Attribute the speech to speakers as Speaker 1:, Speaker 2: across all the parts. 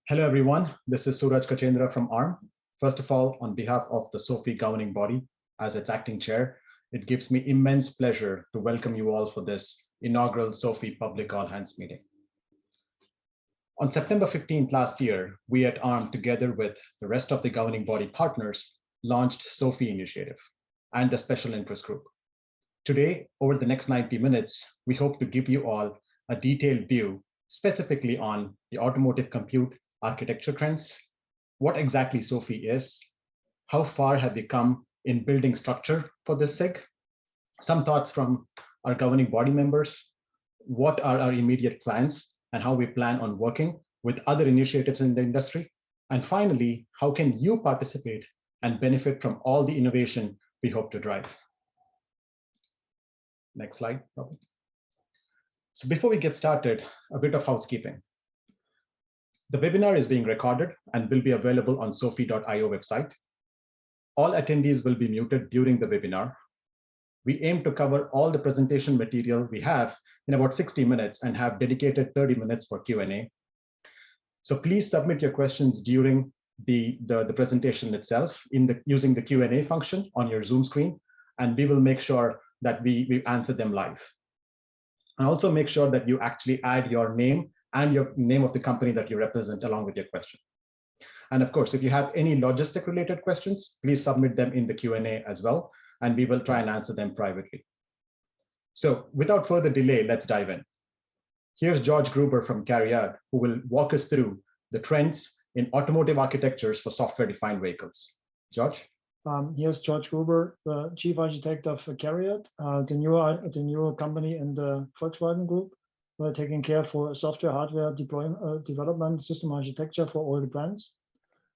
Speaker 1: Hello, everyone. This is Suraj Kachendra from ARM. First of all, on behalf of the SOAFEE governing body, as its acting chair, it gives me immense pleasure to welcome you all for this inaugural SOAFEE public all-hands meeting. On September 15th last year, we at ARM, together with the rest of the governing body partners, launched SOAFEE Initiative and the Special Interest Group. Today, over the next 90 minutes, we hope to give you all a detailed view specifically on the automotive compute architecture trends, what exactly SOAFEE is, how far have we come in building structure for this SIG, some thoughts from our governing body members, what are our immediate plans and how we plan on working with other initiatives in the industry, and finally, how can you participate and benefit from all the innovation we hope to drive. Next slide, Robin. So before we get started, a bit of housekeeping. The webinar is being recorded and will be available on SOAFEE.io website. All attendees will be muted during the webinar. We aim to cover all the presentation material we have in about 60 minutes and have dedicated 30 minutes for Q&A. So please submit your questions during the presentation itself using the Q&A function on your Zoom screen, and we will make sure that we answer them live. And also make sure that you actually add your name and your name of the company that you represent along with your question. And of course, if you have any logistic related questions, please submit them in the Q&A as well, and we will try and answer them privately. So without further delay, let's dive in. Here's George Gruber from CARIAD, who will walk us through the trends in automotive architectures for software-defined vehicles. George?
Speaker 2: Here's George Gruber, the chief architect of CARIAD, the new company in the Volkswagen Group, taking care for software, hardware, development, system architecture for all the brands.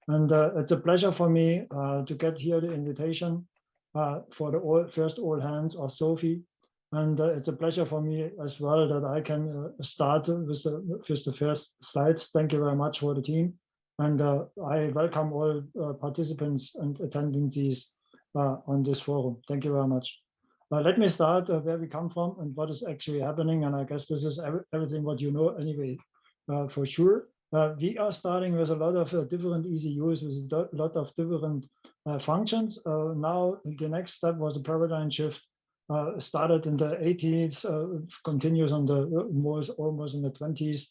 Speaker 2: And it's a pleasure for me to get here the invitation for the first all hands of SOAFEE. And it's a pleasure for me as well that I can start with the first slides. Thank you very much for the team. And I welcome all participants and attendees on this forum. Thank you very much. Let me start where we come from and what is actually happening. And I guess this is everything what you know anyway, for sure. We are starting with a lot of different ECUs with a lot of different functions. Now, the next step was a paradigm shift. Started in the 80s, continues on the almost in the 20s.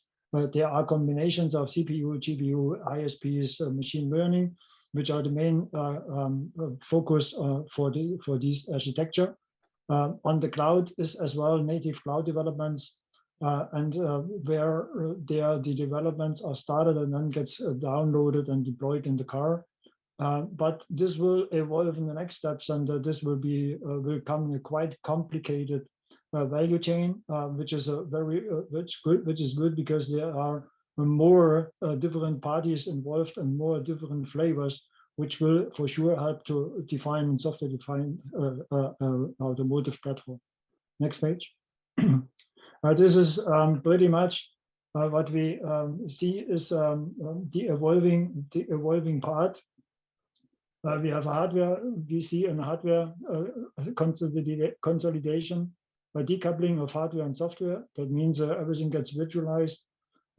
Speaker 2: There are combinations of CPU, GPU, ISPs, machine learning, which are the main focus for this architecture. On the cloud is as well native cloud developments, and where the developments are started and then gets downloaded and deployed in the car. But this will evolve in the next steps, and this will come a quite complicated value chain, which is which is good because there are more different parties involved and more different flavors, which will for sure help to define software-defined automotive platform. Next page. This is pretty much what we see is the evolving part. We have hardware, we see in hardware consolidation, a decoupling of hardware and software. That means everything gets virtualized.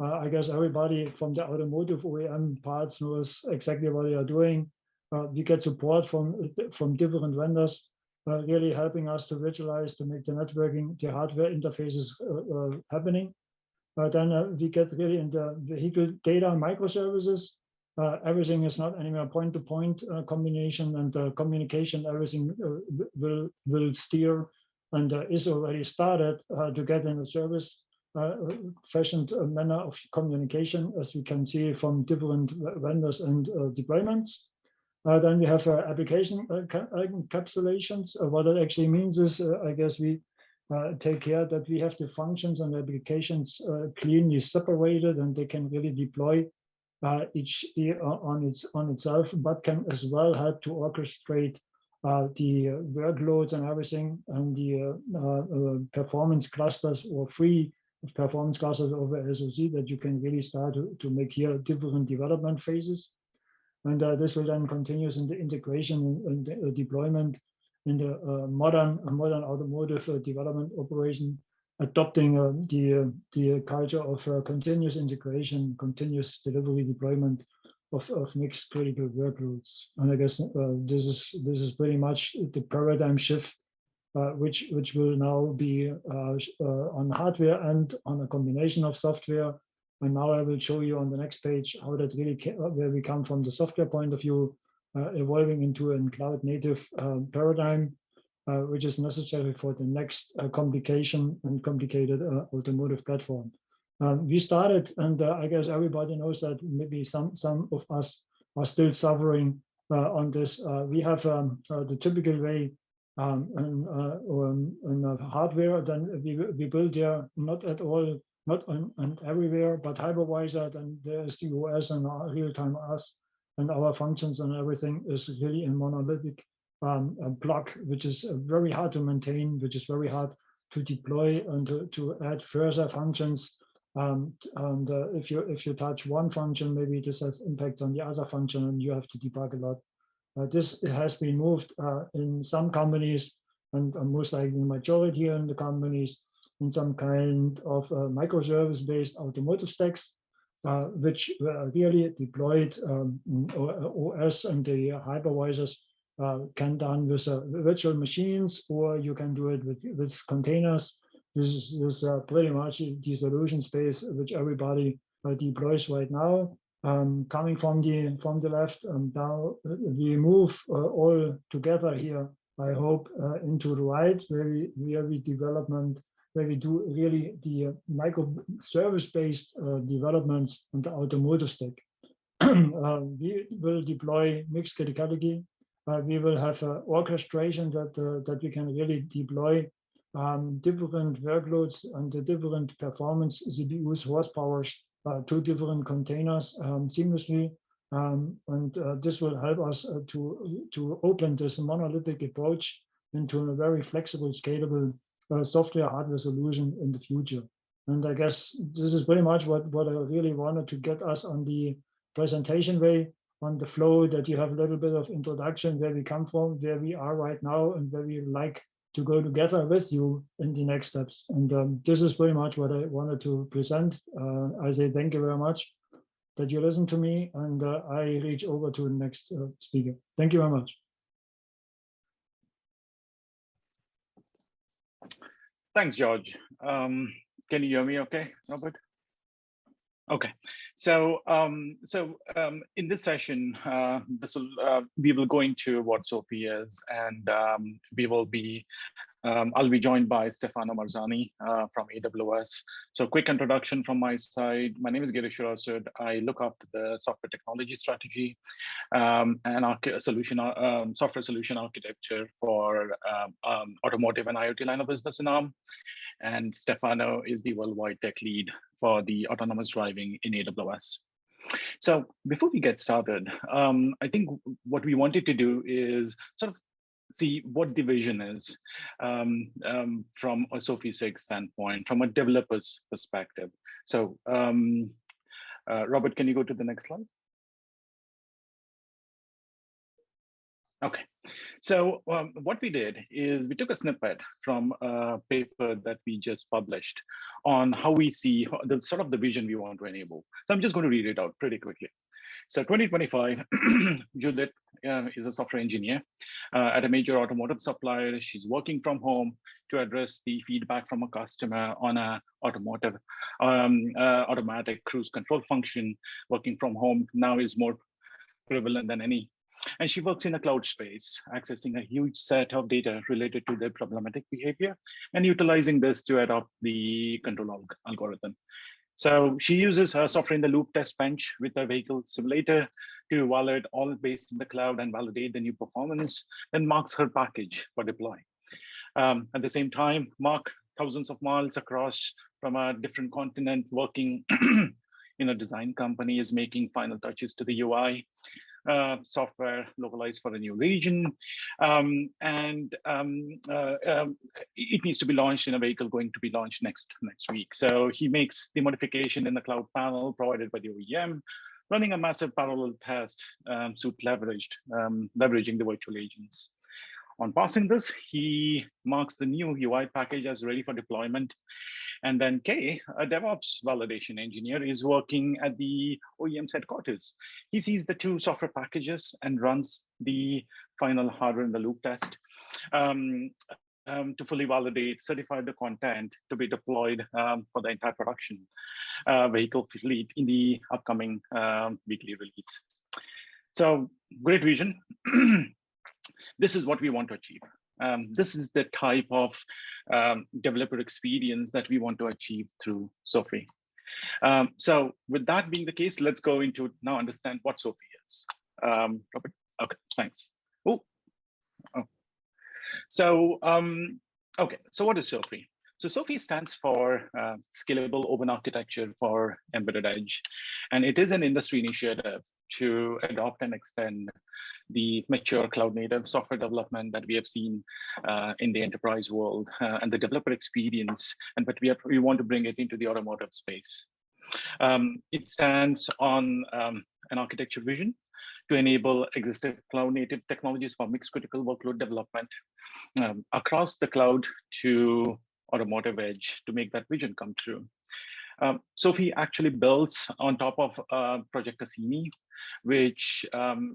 Speaker 2: I guess everybody from the automotive OEM parts knows exactly what they are doing. We get support from different vendors, really helping us to virtualize, to make the networking, the hardware interfaces happening. Then we get really in the vehicle data microservices. Everything is not anymore point-to-point combination, and communication, everything will steer and is already started to get in a service fashioned manner of communication, as we can see from different vendors and deployments. Then we have application encapsulations. What it actually means is, I guess we take care that we have the functions and applications cleanly separated, and they can really deploy each on itself, but can as well help to orchestrate the workloads and everything, and the performance clusters or free performance clusters over SOC that you can really start to make here different development phases. And this will then continue in the integration and the deployment in the modern automotive development operation. adopting the culture of continuous integration, continuous delivery deployment of mixed critical workloads. And I guess this is pretty much the paradigm shift, which will now be on hardware and on a combination of software. And now I will show you on the next page how that really where we come from the software point of view, evolving into a cloud native paradigm, which is necessary for the next complicated automotive platform. We started, and I guess everybody knows that maybe some of us are still suffering on this. We have the typical way in hardware, then we build there not at all, not and everywhere, but hypervisor. Then there's the OS and our real-time OS, and our functions and everything is really in monolithic block, which is very hard to maintain, which is very hard to deploy and to add further functions. And if you touch one function, maybe this has impacts on the other function, and you have to debug a lot. This has been moved in some companies, and most likely the majority in the companies, in some kind of microservice-based automotive stacks, which were really deployed OS and the hypervisors can done with virtual machines, or you can do it with containers. This is pretty much the solution space which everybody deploys right now. Coming from the left, now we move all together here, I hope, into the right, where we do really the microservice-based developments on the automotive stack. We will deploy mixed criticality. We will have orchestration that we can really deploy different workloads and the different performance CPUs, horsepower to different containers seamlessly. And this will help us to open this monolithic approach into a very flexible, scalable software hardware solution in the future. And I guess this is pretty much what I really wanted to get us on the presentation way, on the flow, that you have a little bit of introduction, where we come from, where we are right now, and where we like to go together with you in the next steps. And this is pretty much what I wanted to present. I say thank you very much that you listened to me, and I reach over to the next speaker. Thank you very much.
Speaker 3: Thanks, George. Can you hear me okay, Robert? Okay, so in this session, we will go into what SOAFEE is, and we will be I'll be joined by Stefano Marzani from AWS. So quick introduction from my side. My name is Girish Rasud. I look after the software technology strategy and software solution architecture for automotive and IoT line of business in ARM. And Stefano is the worldwide tech lead for the autonomous driving in AWS. So before we get started, I think what we wanted to do is sort of see what the vision is from a SOAFEE 6 standpoint, from a developer's perspective. So Robert, can you go to the next slide? Okay, so what we did is we took a snippet from a paper that we just published on how we see the sort of the vision we want to enable. So I'm just going to read it out pretty quickly. So 2025, Judith is a software engineer at a major automotive supplier. She's working from home to address the feedback from a customer on a automotive automatic cruise control function. Working from home now is more prevalent than any. And she works in a cloud space, accessing a huge set of data related to their problematic behavior and utilizing this to adopt the control algorithm. So she uses her software in the loop test bench with a vehicle simulator to evaluate all based in the cloud and validate the new performance, then marks her package for deploy. At the same time, Mark, thousands of miles across from a different continent, working in a design company, is making final touches to the UI. Software localized for a new region, and it needs to be launched in a vehicle going to be launched next week. So he makes the modification in the cloud panel provided by the OEM, running a massive parallel test suite leveraging the virtual agents. On passing this, he marks the new UI package as ready for deployment, And then Kay, a DevOps validation engineer, is working at the OEM's headquarters. He sees the two software packages and runs the final hardware in the loop test to fully validate, certify the content to be deployed for the entire production vehicle fleet in the upcoming weekly release. So great vision. This is what we want to achieve. This is the type of developer experience that we want to achieve through SOAFEE. So with that being the case, let's go into now understand what SOAFEE is. Robert? Okay, thanks. Oh. So, okay, so what is SOAFEE? So SOAFEE stands for Scalable Open Architecture for Embedded Edge. And it is an industry initiative to adopt and extend the mature cloud-native software development that we have seen in the enterprise world and the developer experience, and but we want to bring it into the automotive space. It stands on an architecture vision to enable existing cloud-native technologies for mixed critical workload development across the cloud to automotive edge to make that vision come true. SOAFEE actually builds on top of Project Cassini, which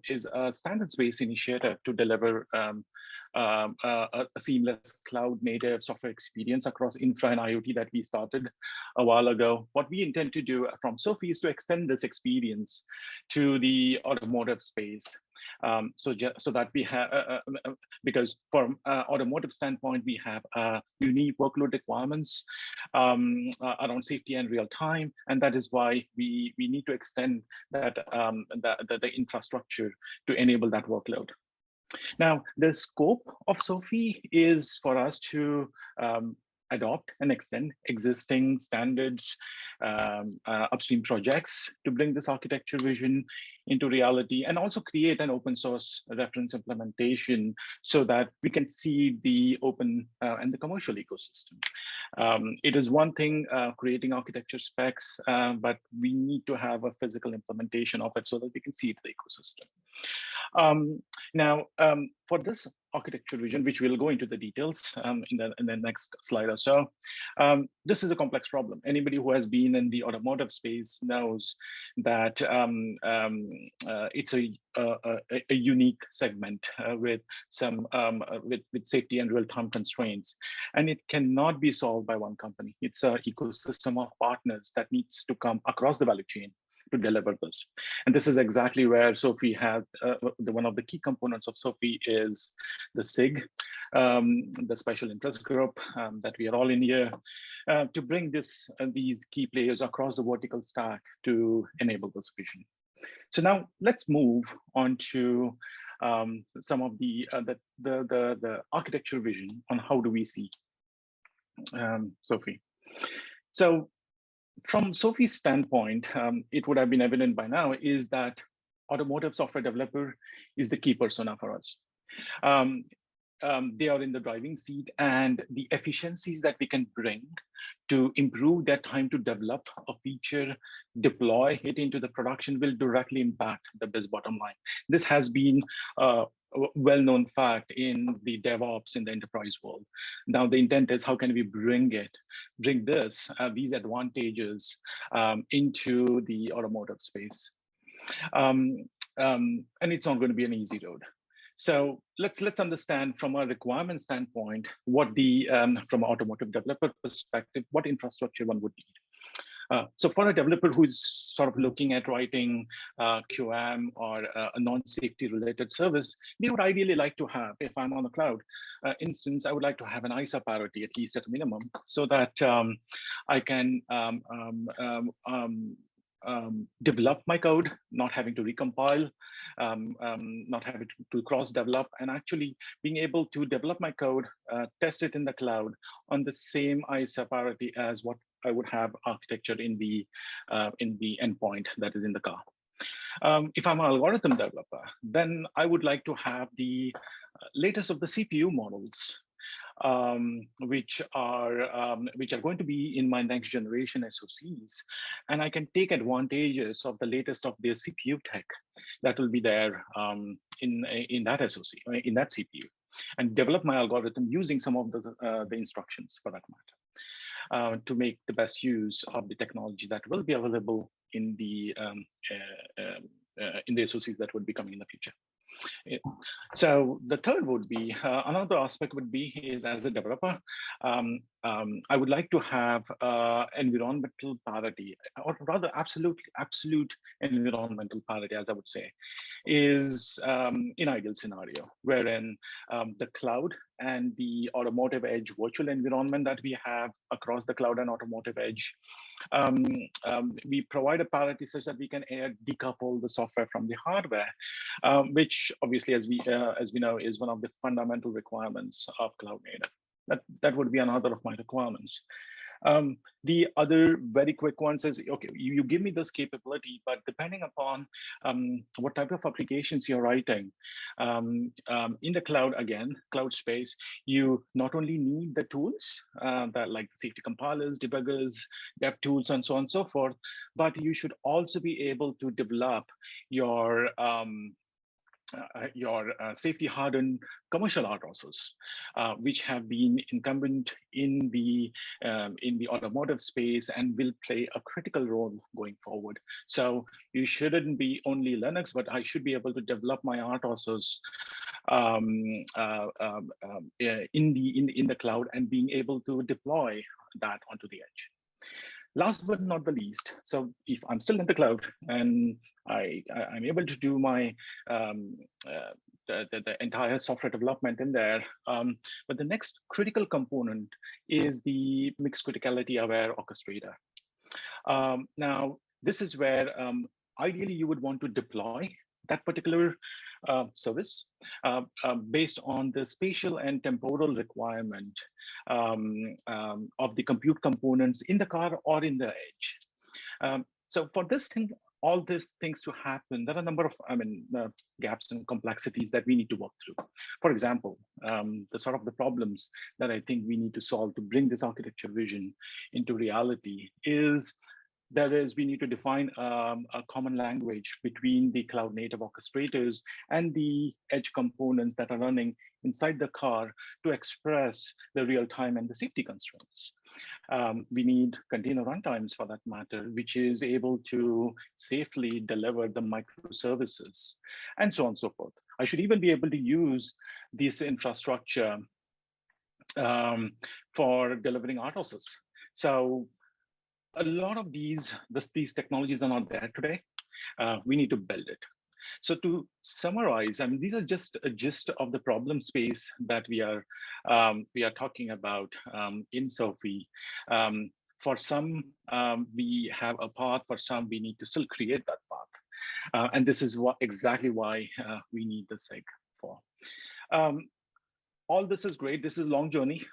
Speaker 3: is a standards-based initiative to deliver a seamless cloud-native software experience across infra and IoT that we started a while ago. What we intend to do from SOAFEE is to extend this experience to the automotive space. So that we have, because from automotive standpoint, we have unique workload requirements around safety and real time, and that is why we need to extend that the infrastructure to enable that workload. Now, the scope of SOAFEE is for us to adopt and extend existing standards, upstream projects to bring this architecture vision into reality, and also create an open source reference implementation so that we can see the open and the commercial ecosystem. It is one thing creating architecture specs, but we need to have a physical implementation of it so that we can see the ecosystem. Now, for this architecture vision, which we'll go into the details in the next slide or so, this is a complex problem. Anybody who has been in the automotive space knows that it's a unique segment with some with safety and real-time constraints, and it cannot be solved by one company. It's an ecosystem of partners that needs to come across the value chain to deliver this. And this is exactly where SOAFEE has, one of the key components of SOAFEE is the SIG, the special interest group that we are all in here, to bring these key players across the vertical stack to enable this vision. So now let's move on to some of the architecture vision on how do we see SOAFEE. So from SOAFEE's standpoint, it would have been evident by now is that automotive software developer is the key persona for us. They are in the driving seat, and the efficiencies that we can bring to improve their time to develop a feature, deploy it into the production will directly impact the biz bottom line. This has been a well-known fact in the DevOps in the enterprise world. Now the intent is how can we bring these advantages into the automotive space, and it's not going to be an easy road. So let's understand from a requirement standpoint what the from an automotive developer perspective, what infrastructure one would need. So for a developer who's sort of looking at writing QM or a non-safety related service, they would ideally like to have, if I'm on the cloud instance, I would like to have an ISA parity at least at a minimum, so that I can develop my code, not having to recompile, not having to cross-develop, and actually being able to develop my code, test it in the cloud on the same ISA parity as what I would have architecture in the endpoint that is in the car. If I'm an algorithm developer, then I would like to have the latest of the CPU models, which are going to be in my next generation SoCs, and I can take advantages of the latest of their CPU tech that will be there in that SoC, in that CPU, and develop my algorithm using some of the instructions for that matter. to make the best use of the technology that will be available in the SOCs that would be coming in the future. So the third would be, another aspect would be is as a developer, I would like to have environmental parity, or rather absolute environmental parity, as I would say, is in ideal scenario, wherein the cloud and the automotive edge virtual environment that we have across the cloud and automotive edge, we provide a parity such that we can decouple the software from the hardware, which obviously, as we know, is one of the fundamental requirements of cloud native. That would be another of my requirements. The other very quick ones is, okay, you give me this capability, but depending upon what type of applications you're writing in the cloud, again, cloud space, you not only need the tools that like safety compilers, debuggers, dev tools, and so on and so forth, but you should also be able to develop your safety hardened commercial RTOSs, which have been incumbent in the automotive space and will play a critical role going forward. So you shouldn't be only Linux, but I should be able to develop my RTOSs in the cloud and being able to deploy that onto the edge. Last but not the least, so if I'm still in the cloud and I'm able to do my the entire software development in there, but the next critical component is the mixed criticality aware orchestrator. Now, this is where ideally you would want to deploy that particular service based on the spatial and temporal requirement of the compute components in the car or in the edge. So for this thing, all these things to happen, there are a number of gaps and complexities that we need to work through. For example, the problems that I think we need to solve to bring this architecture vision into reality is we need to define a common language between the cloud native orchestrators and the edge components that are running inside the car to express the real time and the safety constraints. We need container runtimes for that matter, which is able to safely deliver the microservices and so on and so forth. I should even be able to use this infrastructure for delivering RTOSs. So a lot of these technologies are not there today. We need to build it. So to summarize, I mean, these are just a gist of the problem space that we are talking about in SOAFEE. For some, we have a path. For some, we need to still create that path. And this is exactly why we need the SIG for. All this is great. This is a long journey,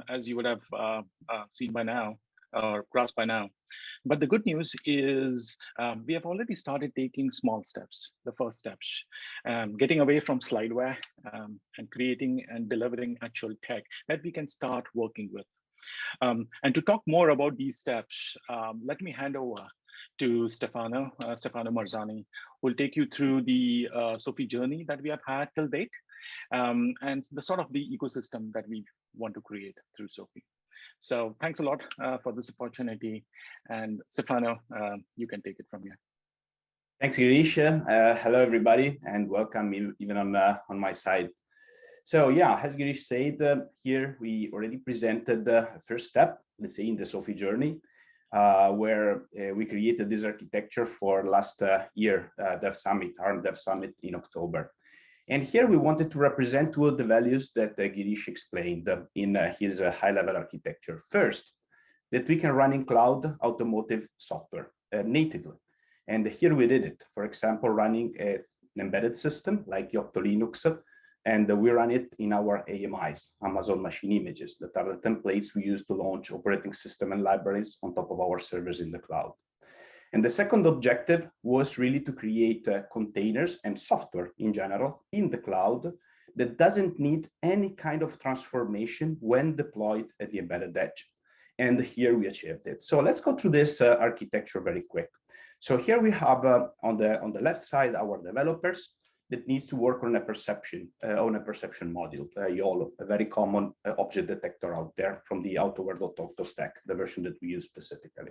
Speaker 3: as you would have seen by now, or grasped by now. But the good news is we have already started taking small steps, the first steps, getting away from slideware and creating and delivering actual tech that we can start working with. And to talk more about these steps, let me hand over to Stefano Marzani, who will take you through the SOAFEE journey that we have had till date, and the ecosystem that we want to create through SOAFEE. So thanks a lot for this opportunity. And Stefano, you can take it from here.
Speaker 4: Thanks, Girish. Hello, everybody, and welcome even on my side. So yeah, as Girish said, here we already presented the first step, let's say, in the SOAFEE journey, where we created this architecture for last year, Dev Summit, ARM Dev Summit in October. And here we wanted to represent two of the values that Girish explained in his high-level architecture. First, that we can run in cloud automotive software natively. And here we did it, for example, running an embedded system like Yocto Linux, and we run it in our AMIs, Amazon Machine Images, that are the templates we use to launch operating system and libraries on top of our servers in the cloud. And the second objective was really to create containers and software in general in the cloud that doesn't need any kind of transformation when deployed at the embedded edge. And here we achieved it. So let's go through this architecture very quick. So here we have on the left side our developers. that needs to work on a perception module, YOLO, a very common object detector out there from the AutoWare.Octo stack, the version that we use specifically.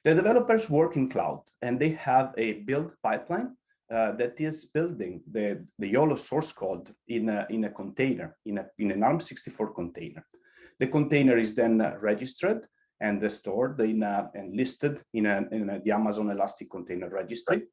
Speaker 4: The developers work in cloud, and they have a build pipeline that is building the YOLO source code in a container, in an ARM64 container. The container is then registered and stored and listed in the Amazon Elastic Container Registry.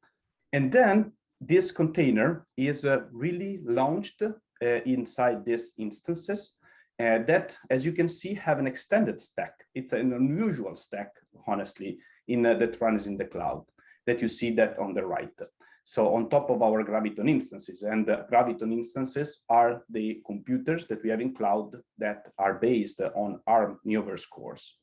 Speaker 4: And then this container is really launched inside these instances that, as you can see, have an extended stack. It's an unusual stack, honestly, that runs in the cloud, that you see that on the right. So on top of our Graviton instances, and Graviton instances are the computers that we have in cloud that are based on ARM Neoverse cores.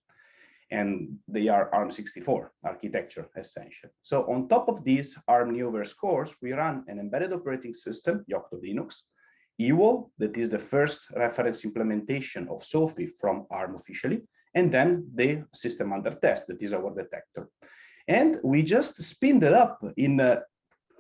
Speaker 4: And they are ARM64 architecture, essentially. So on top of these ARM Neoverse cores, we run an embedded operating system, Yocto Linux, EWO, that is the first reference implementation of SOAFEE from ARM officially, and then the system under test, that is our detector. And we just spinned it up in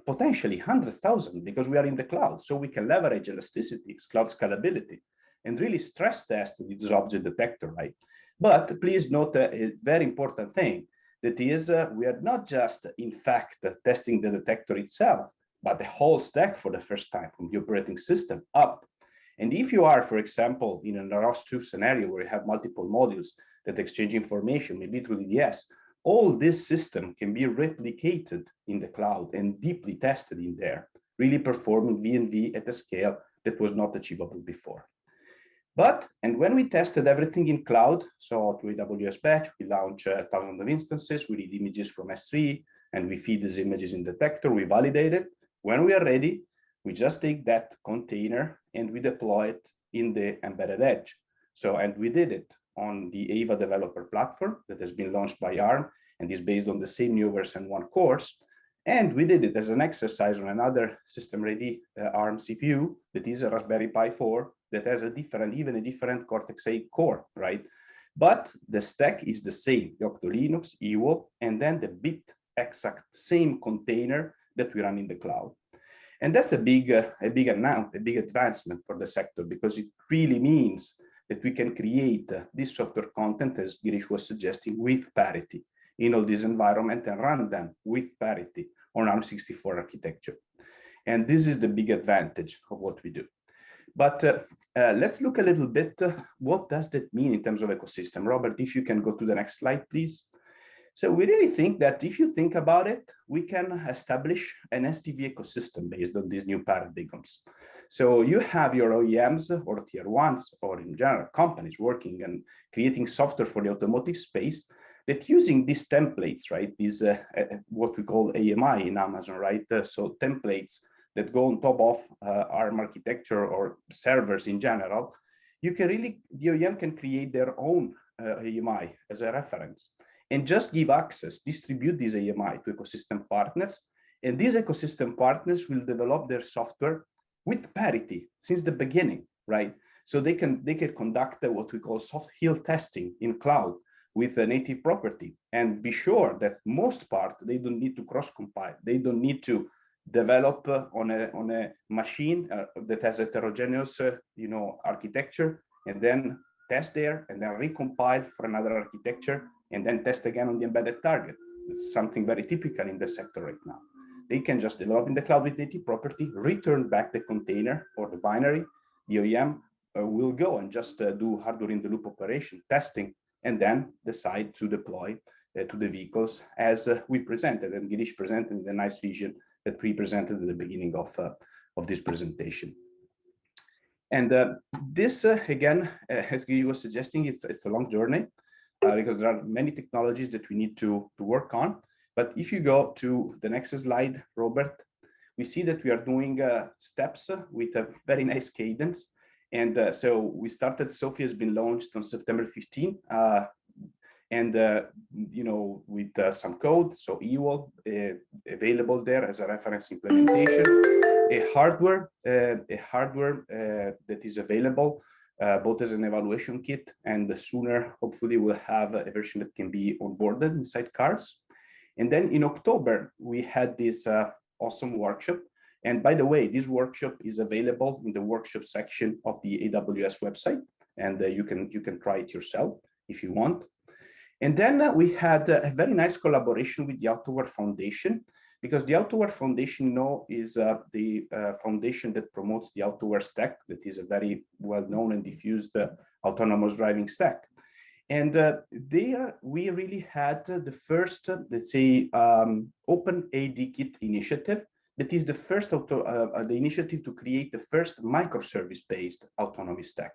Speaker 4: potentially 100,000 because we are in the cloud, so we can leverage elasticity, cloud scalability, and really stress test this object detector, right? But please note a very important thing, that is, we are not just, in fact, testing the detector itself, but the whole stack for the first time, from the operating system up. And if you are, for example, in an ROS2 scenario where you have multiple modules that exchange information, maybe through DDS, all this system can be replicated in the cloud and deeply tested in there, really performing V&V at a scale that was not achievable before. And when we tested everything in cloud, so through AWS Batch, we launch thousands of instances, we read images from S3, and we feed these images in detector, we validate it. When we are ready, we just take that container and we deploy it in the embedded edge. So, and we did it on the AVA developer platform that has been launched by ARM and is based on the same Neoverse and one cores. And we did it as an exercise on another system-ready ARM CPU that is a Raspberry Pi 4 that has even a different Cortex-A core, right? But the stack is the same, Yocto Linux, EWO, and then the bit exact same container that we run in the cloud. And that's a big advancement for the sector, because it really means that we can create this software content, as Girish was suggesting, with parity in all this environment and run them with parity on ARM64 architecture. And this is the big advantage of what we do. But let's look a little bit, what does that mean in terms of ecosystem? Robert, if you can go to the next slide, please. So we really think that if you think about it, we can establish an SDV ecosystem based on these new paradigms. So you have your OEMs or tier ones, or in general companies working and creating software for the automotive space that using these templates, right? These what we call AMI in Amazon, right? So templates that go on top of ARM architecture or servers in general. You can really, the OEM can create their own AMI as a reference and just give access, distribute this AMI to ecosystem partners. And these ecosystem partners will develop their software with parity since the beginning, right? So they can conduct what we call soft hill testing in cloud with a native property and be sure that most part, they don't need to cross compile. They don't need to develop on a machine that has heterogeneous, architecture, and then test there, and then recompile for another architecture, and then test again on the embedded target. It's something very typical in the sector right now. They can just develop in the cloud with native property, return back the container or the binary. The OEM will go and just do hardware in the loop operation testing, and then decide to deploy to the vehicles as we presented, and Girish presented the nice vision that we presented at the beginning of this presentation. And this, again, as Girish was suggesting, it's a long journey because there are many technologies that we need to work on. But if you go to the next slide, Robert, we see that we are doing steps with a very nice cadence. And so we started, SOAFEE has been launched on September 15. With some code, so EWO available there as a reference implementation, a hardware that is available both as an evaluation kit, and sooner, hopefully, we'll have a version that can be onboarded inside cars. And then in October, we had this awesome workshop And by the way, this workshop is available in the workshop section of the AWS website, and you can try it yourself if you want. And then we had a very nice collaboration with the Autoware Foundation, because the Autoware Foundation, you know, is the foundation that promotes the Autoware stack, that is a very well-known and diffused autonomous driving stack. And there we really had the first, let's say, Open AD Kit initiative. That is the first the initiative to create the first microservice-based autonomy stack.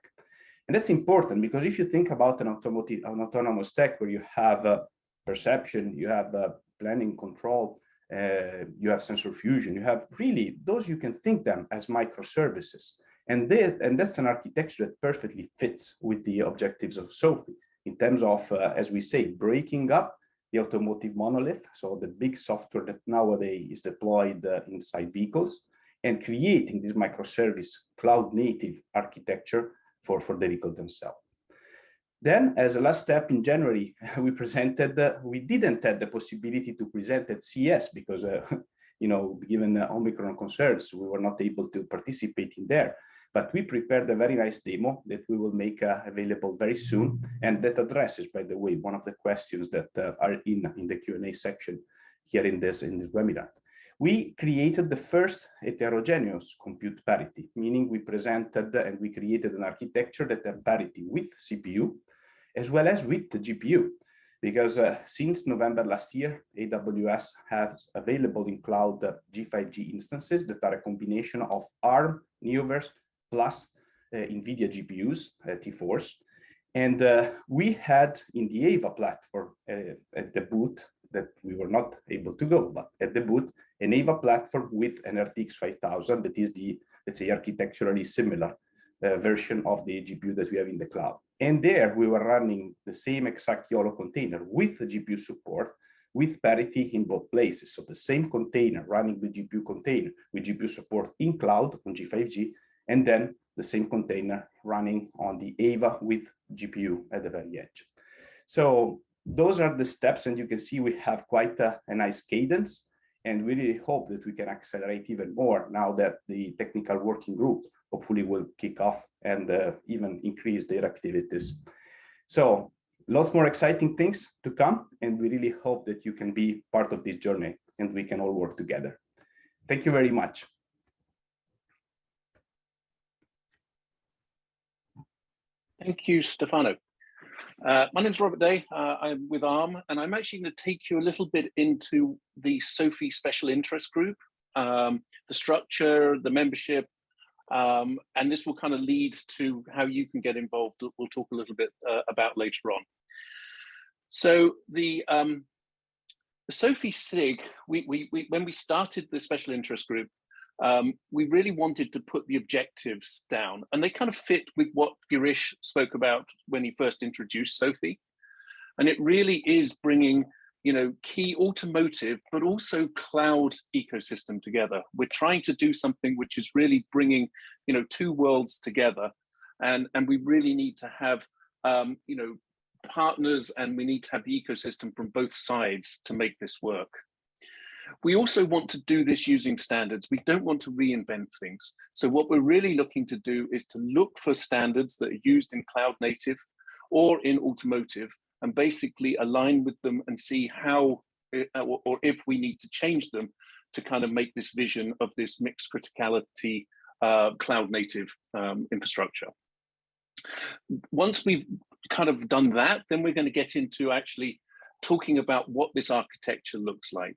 Speaker 4: And that's important because if you think about an autonomous stack where you have perception, you have planning control, you have sensor fusion, you have really those, you can think them as microservices. And that's an architecture that perfectly fits with the objectives of SOAFEE in terms of, as we say, breaking up the automotive monolith, so the big software that nowadays is deployed inside vehicles, and creating this microservice cloud-native architecture for the vehicle themselves. Then, as a last step in January, we presented, we didn't have the possibility to present at CES because, you know, given Omicron concerns, we were not able to participate in there. But we prepared a very nice demo that we will make available very soon, and that addresses, by the way, one of the questions that are in the Q&A section here in this webinar. We created the first heterogeneous compute parity, meaning we presented and we created an architecture that have parity with CPU as well as with the GPU. Because since November last year, AWS has available in cloud G5G instances that are a combination of ARM, Neoverse, plus NVIDIA GPUs, T4s. And we had in the AVA platform at the booth, that we were not able to go, but at the booth, an AVA platform with an RTX 5000 that is the, let's say, architecturally similar version of the GPU that we have in the cloud. And there we were running the same exact YOLO container with the GPU support, with parity in both places. So the same container running the GPU container with GPU support in cloud on G5G, and then the same container running on the AVA with GPU at the very edge. So those are the steps, and you can see we have quite a nice cadence, and we really hope that we can accelerate even more now that the technical working group hopefully will kick off and even increase their activities. So lots more exciting things to come, and we really hope that you can be part of this journey and we can all work together. Thank you very much.
Speaker 3: Thank you, Stefano. My name is Robert Day. I'm with ARM, and I'm actually going to take you a little bit into the SOAFEE Special Interest Group, the structure, the membership, and this will kind of lead to how you can get involved. We'll talk a little bit about later on. So the SOAFEE SIG, when we started the Special Interest Group, we really wanted to put the objectives down, and they kind of fit with what Girish spoke about when he first introduced SOAFEE. And it really is bringing, you know, key automotive, but also cloud ecosystem together. We're trying to do something which is really bringing, you know, two worlds together, and we really need to have, you know, partners, and we need to have the ecosystem from both sides to make this work. We also want to do this using standards. We don't want to reinvent things. So what we're really looking to do is to look for standards that are used in cloud native or in automotive, and basically align with them and see how, or if we need to change them to kind of make this vision of this mixed criticality cloud native infrastructure. Once we've kind of done that, then we're going to get into actually talking about what this architecture looks like.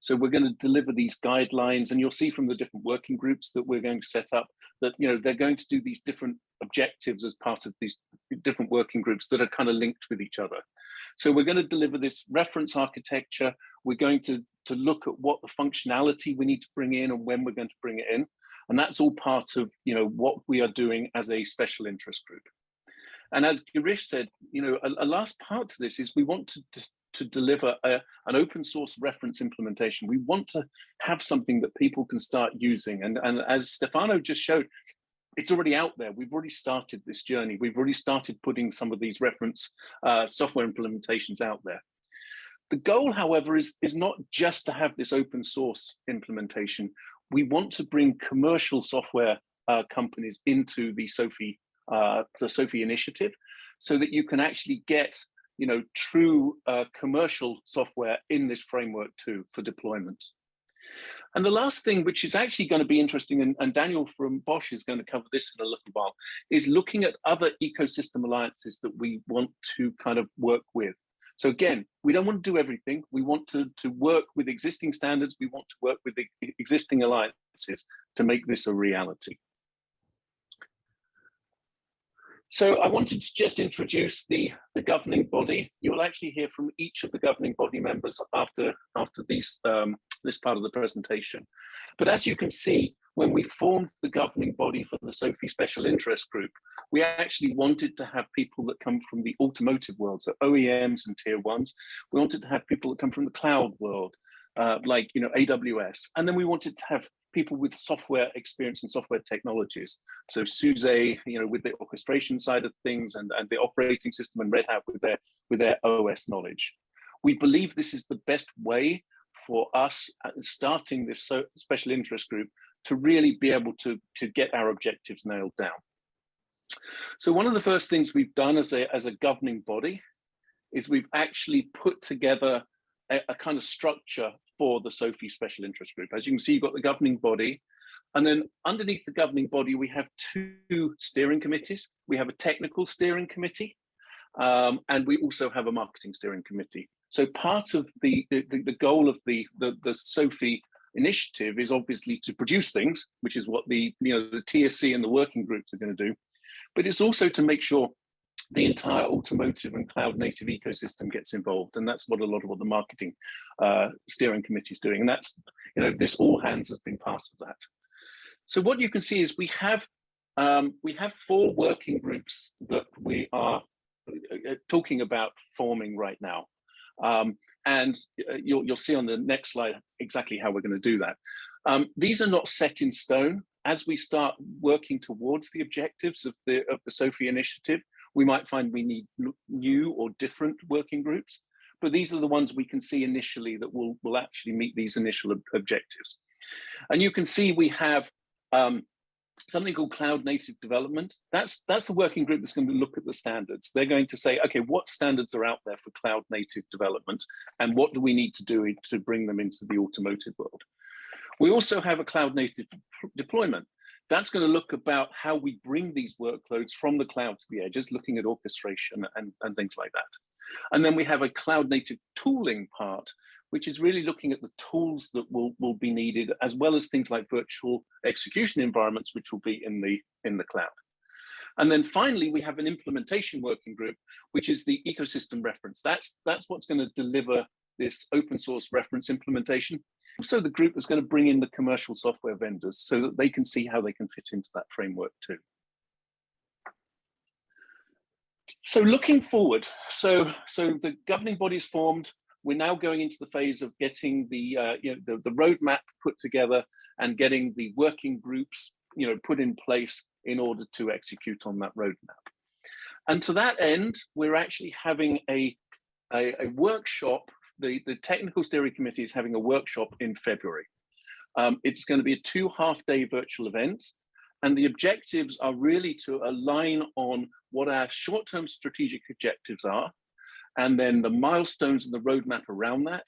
Speaker 3: So we're going to deliver these guidelines, and you'll see from the different working groups that we're going to set up that, you know, they're going to do these different objectives as part of these different working groups that are kind of linked with each other. So we're going to deliver this reference architecture. We're going to look at what the functionality we need to bring in and when we're going to bring it in. And that's all part of, you know, what we are doing as a special interest group. And as Girish said, you know, a last part to this is we want to deliver an open source reference implementation. We want to have something that people can start using. And as Stefano just showed, it's already out there. We've already started this journey. We've already started putting some of these reference software implementations out there.
Speaker 5: The goal, however, is not just to have this open source implementation. We want to bring commercial software companies into the SOAFEE initiative, so that you can actually get, you know, true commercial software in this framework too for deployment. And the last thing, which is actually going to be interesting, and Daniel from Bosch is going to cover this in a little while, is looking at other ecosystem alliances that we want to kind of work with. So again, we don't want to do everything. We want to work with existing standards. We want to work with the existing alliances to make this a reality. So I wanted to just introduce the governing body. You will actually hear from each of the governing body members after this part of the presentation. But as you can see, when we formed the governing body for the SOAFEE Special Interest Group, we actually wanted to have people that come from the automotive world, so OEMs and tier ones. We wanted to have people that come from the cloud world, like, you know, AWS. And then we wanted to have people with software experience and software technologies. So SUSE, you know, with the orchestration side of things, and the operating system, and Red Hat with their OS knowledge. We believe this is the best way for us starting this special interest group to really be able to get our objectives nailed down. So one of the first things we've done as a governing body is we've actually put together a kind of structure for the SOAFEE Special Interest Group. As you can see, you've got the governing body, and then underneath the governing body, we have two steering committees. We have a technical steering committee, and we also have a marketing steering committee. So part of the goal of the SOAFEE initiative is obviously to produce things, which is what the TSC and the working groups are going to do, but it's also to make sure the entire automotive and cloud native ecosystem gets involved, and that's what a lot of what the marketing steering committee is doing, and that's, you know, this all hands has been part of that. So what you can see is we have 4 working groups that we are talking about forming right now. And you'll see on the next slide exactly how we're going to do that. These are not set in stone. As we start working towards the objectives of the SOAFEE initiative, we might find we need new or different working groups, but these are the ones we can see initially that will actually meet these initial objectives. And you can see we have something called cloud native development. That's the working group that's going to look at the standards. They're going to say, okay, what standards are out there for cloud native development, and what do we need to do to bring them into the automotive world? We also have a cloud native deployment. That's going to look about how we bring these workloads from the cloud to the edges, looking at orchestration and things like that. And then we have a cloud native tooling part, which is really looking at the tools that will be needed, as well as things like virtual execution environments, which will be in the cloud. And then finally, we have an implementation working group, which is the ecosystem reference. That's what's going to deliver this open source reference implementation. Also, the group is going to bring in the commercial software vendors so that they can see how they can fit into that framework too. So looking forward, so the governing body is formed. We're now going into the phase of getting the roadmap put together and getting the working groups put in place in order to execute on that roadmap. And to that end, we're actually having a workshop. The technical steering committee is having a workshop in February. It's going to be a 2 half-day virtual event, and the objectives are really to align on what our short-term strategic objectives are, and then the milestones and the roadmap around that,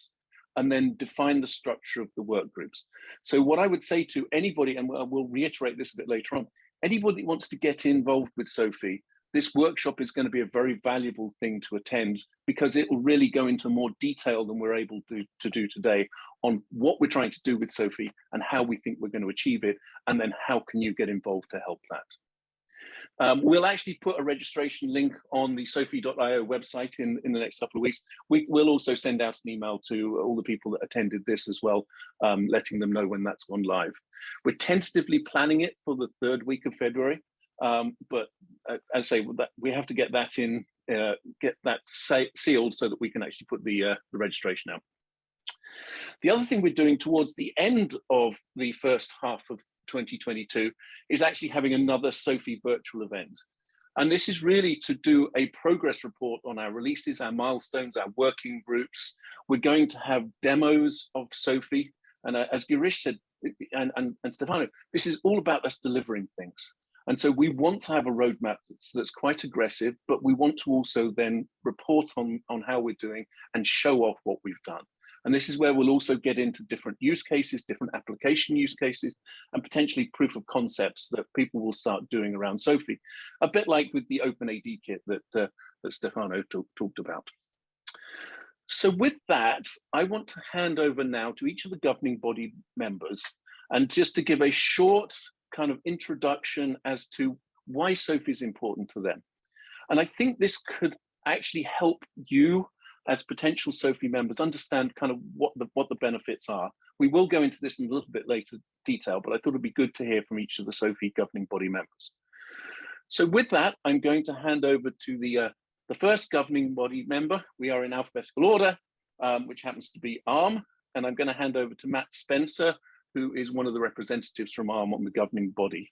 Speaker 5: and then define the structure of the work groups. So what I would say to anybody, and we'll reiterate this a bit later on, anybody that wants to get involved with SOAFEE, this workshop is going to be a very valuable thing to attend, because it will really go into more detail than we're able to do today on what we're trying to do with SOAFEE and how we think we're going to achieve it, and then how can you get involved to help that. We'll actually put a registration link on the SOAFEE.io website in the next couple of weeks. We'll also send out an email to all the people that attended this as well, letting them know when that's gone live. We're tentatively planning it for the 3rd week of February. But as I say, we have to get that in, get that sealed so that we can actually put the registration out. The other thing we're doing towards the end of the first half of 2022 is actually having another SOAFEE virtual event. And this is really to do a progress report on our releases, our milestones, our working groups. We're going to have demos of SOAFEE. And as Girish said, and Stefano, this is all about us delivering things. And so we want to have a roadmap that's quite aggressive, but we want to also then report on how we're doing and show off what we've done. And this is where we'll also get into different use cases, different application use cases, and potentially proof of concepts that people will start doing around SOAFEE, a bit like with the OpenAD kit that Stefano talked about. So with that, I want to hand over now to each of the governing body members, and just to give a short kind of introduction as to why SOAFEE is important to them. And I think this could actually help you as potential SOAFEE members understand kind of what the benefits are. We will go into this in a little bit later detail, but I thought it'd be good to hear from each of the SOAFEE governing body members. So with that, I'm going to hand over to the first governing body member. We are in alphabetical order, which happens to be ARM. And I'm going to hand over to Matt Spencer, who is one of the representatives from ARM on the governing body.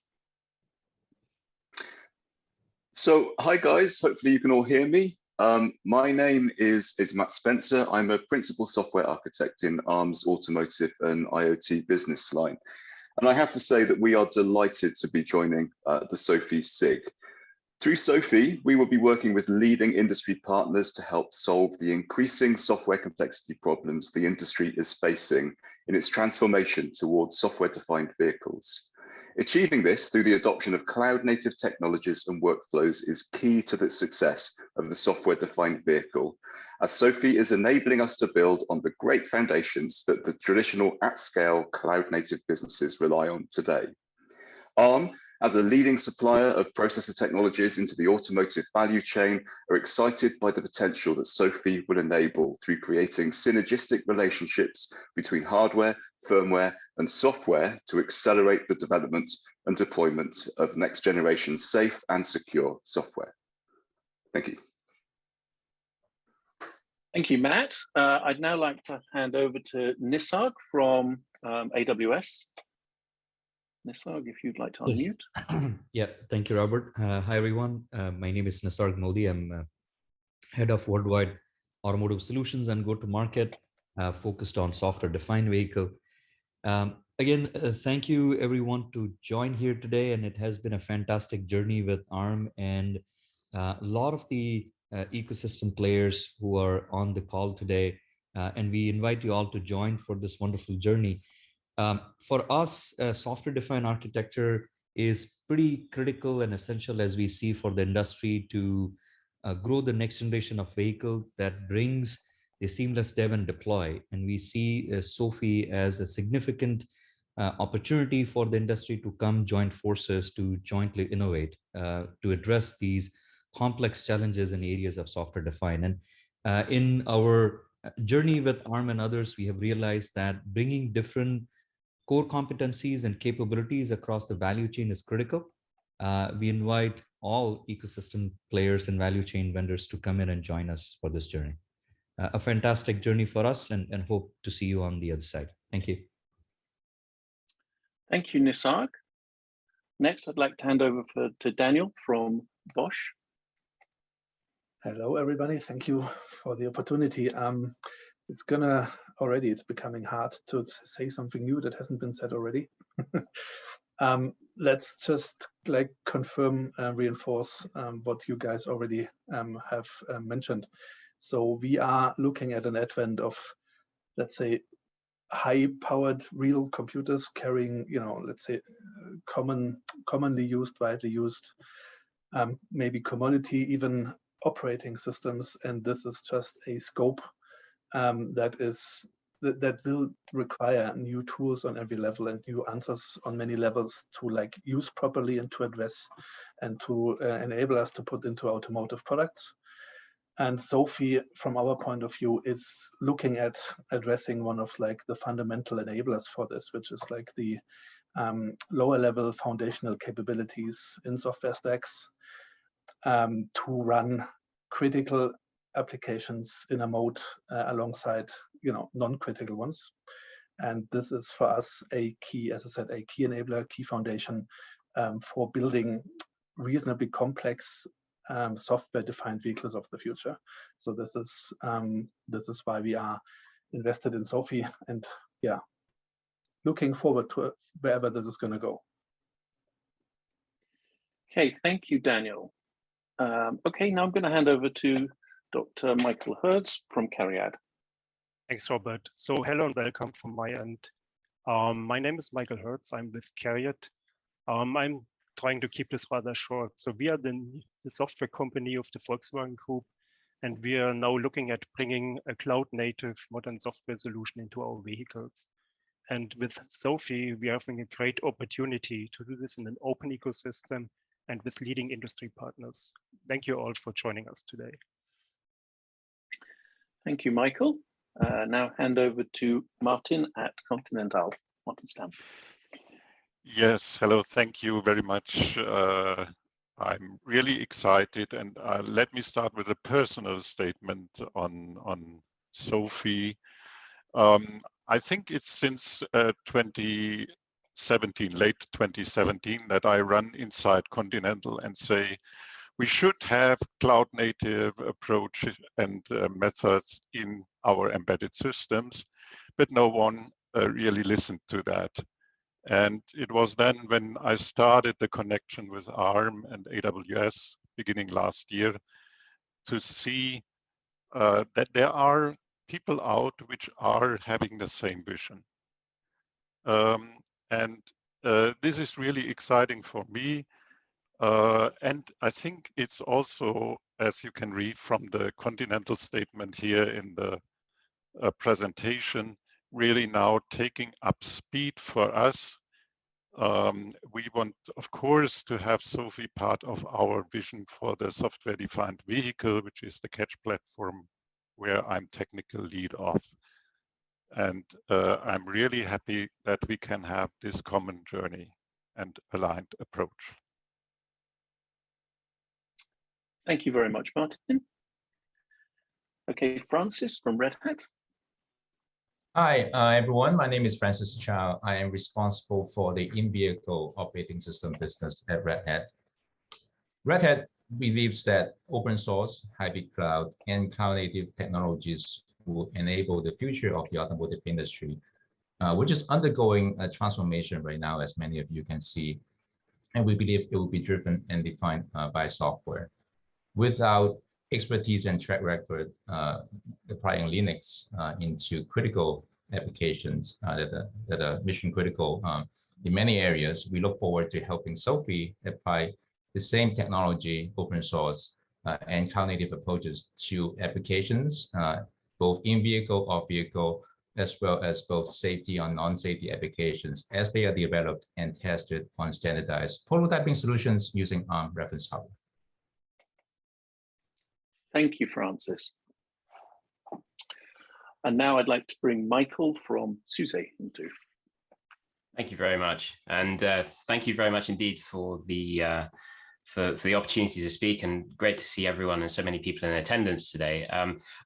Speaker 6: So, hi guys, hopefully you can all hear me. My name is Matt Spencer. I'm a principal software architect in ARM's Automotive and IoT business line. And I have to say that we are delighted to be joining the SOAFEE SIG. Through SOAFEE, we will be working with leading industry partners to help solve the increasing software complexity problems the industry is facing in its transformation towards software-defined vehicles. Achieving this through the adoption of cloud-native technologies and workflows is key to the success of the software-defined vehicle, as SOAFEE is enabling us to build on the great foundations that the traditional at-scale cloud-native businesses rely on today. ARM, as a leading supplier of processor technologies into the automotive value chain, are excited by the potential that SOAFEE will enable through creating synergistic relationships between hardware, firmware, and software to accelerate the development and deployment of next generation safe and secure software. Thank you.
Speaker 5: Thank you, Matt. I'd now like to hand over to Nisarg from AWS. Nisarg, if you'd like to unmute.
Speaker 7: Yes. Yeah, thank you, Robert. Hi, everyone. My name is Nisarg Modi. I'm head of worldwide automotive solutions and go-to-market, focused on software-defined vehicle. Again, thank you, everyone, to join here today. And it has been a fantastic journey with ARM and a lot of the ecosystem players who are on the call today. And we invite you all to join for this wonderful journey. For us, software-defined architecture is pretty critical and essential, as we see, for the industry to grow the next generation of vehicle that brings the seamless dev and deploy. And we see SOAFEE as a significant opportunity for the industry to come join forces to jointly innovate, to address these complex challenges in areas of software-defined. And in our journey with ARM and others, we have realized that bringing different core competencies and capabilities across the value chain is critical. We invite all ecosystem players and value chain vendors to come in and join us for this journey. A fantastic journey for us, and hope to see you on the other side. Thank you.
Speaker 5: Thank you, Nisarg. Next, I'd like to hand over to Daniel from Bosch.
Speaker 8: Hello, everybody. Thank you for the opportunity. It's becoming hard to say something new that hasn't been said already. Let's just confirm and reinforce what you guys already have mentioned. So we are looking at an advent of, let's say, high-powered real computers carrying, let's say, commonly used, widely used, maybe commodity, even operating systems. And this is just a scope that will require new tools on every level and new answers on many levels to use properly and to address and to enable us to put into automotive products. And SOAFEE, from our point of view, is looking at addressing one of the fundamental enablers for this, which is the lower level foundational capabilities in software stacks to run critical applications in a mode alongside non-critical ones. And this is for us a key, as I said, a key enabler, key foundation for building reasonably complex software-defined vehicles of the future. So this is why we are invested in SOAFEE, and yeah, looking forward to wherever this is going to go.
Speaker 5: Okay, thank you, Daniel. Okay, now I'm going to hand over to Dr. Michael Hertz from CARIAD.
Speaker 9: Thanks, Robert. So hello and welcome from my end. My name is Michael Hertz. I'm with CARIAD. I'm trying to keep this rather short. So we are the software company of the Volkswagen Group, and we are now looking at bringing a cloud-native modern software solution into our vehicles. And with SOAFEE, we are having a great opportunity to do this in an open ecosystem and with leading industry partners. Thank you all for joining us today.
Speaker 5: Thank you, Michael. Now hand over to Martin at Continental. Martin Stam.
Speaker 10: Yes, hello, thank you very much. I'm really excited, and let me start with a personal statement on SOAFEE. I think it's since 2017, late 2017, that I run inside Continental and say we should have cloud native approach and methods in our embedded systems, but no one really listened to that. And it was then when I started the connection with ARM and AWS beginning last year to see that there are people out which are having the same vision. This is really exciting for me. And I think it's also, as you can read from the Continental statement here in the presentation, really now taking up speed for us. We want, of course, to have SOAFEE part of our vision for the software-defined vehicle, which is the catch platform where I'm technical lead of. And I'm really happy that we can have this common journey and aligned approach.
Speaker 5: Thank you very much, Martin. Okay, Francis from Red Hat.
Speaker 11: Hi, everyone. My name is Francis Chow. I am responsible for the in-vehicle operating system business at Red Hat. Red Hat believes that open source, hybrid cloud, and cloud-native technologies will enable the future of the automotive industry, which is undergoing a transformation right now, as many of you can see. And we believe it will be driven and defined by software. Without expertise and track record applying Linux into critical applications that are mission critical in many areas, we look forward to helping SOAFEE apply the same technology, open source, and cloud-native approaches to applications, both in-vehicle, off-vehicle, as well as both safety and non-safety applications as they are developed and tested on standardized prototyping solutions using ARM reference hardware.
Speaker 5: Thank you, Francis. And now I'd like to bring Michael from SUSE into.
Speaker 12: Thank you very much, and thank you very much indeed for the opportunity to speak, and great to see everyone and so many people in attendance today.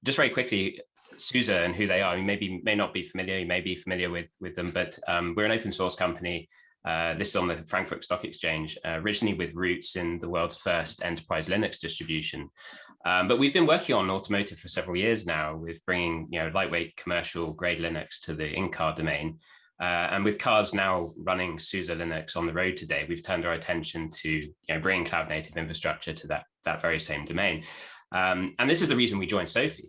Speaker 12: Just very quickly, SUSE and who they are. You may not be familiar. You may be familiar with them, but we're an open source company. This is on the Frankfurt Stock Exchange, originally with roots in the world's first enterprise Linux distribution. But we've been working on automotive for several years now, with bringing lightweight commercial grade Linux to the in-car domain. And with cars now running SUSE Linux on the road today, we've turned our attention to bringing cloud native infrastructure to that very same domain. And this is the reason we joined SOAFEE.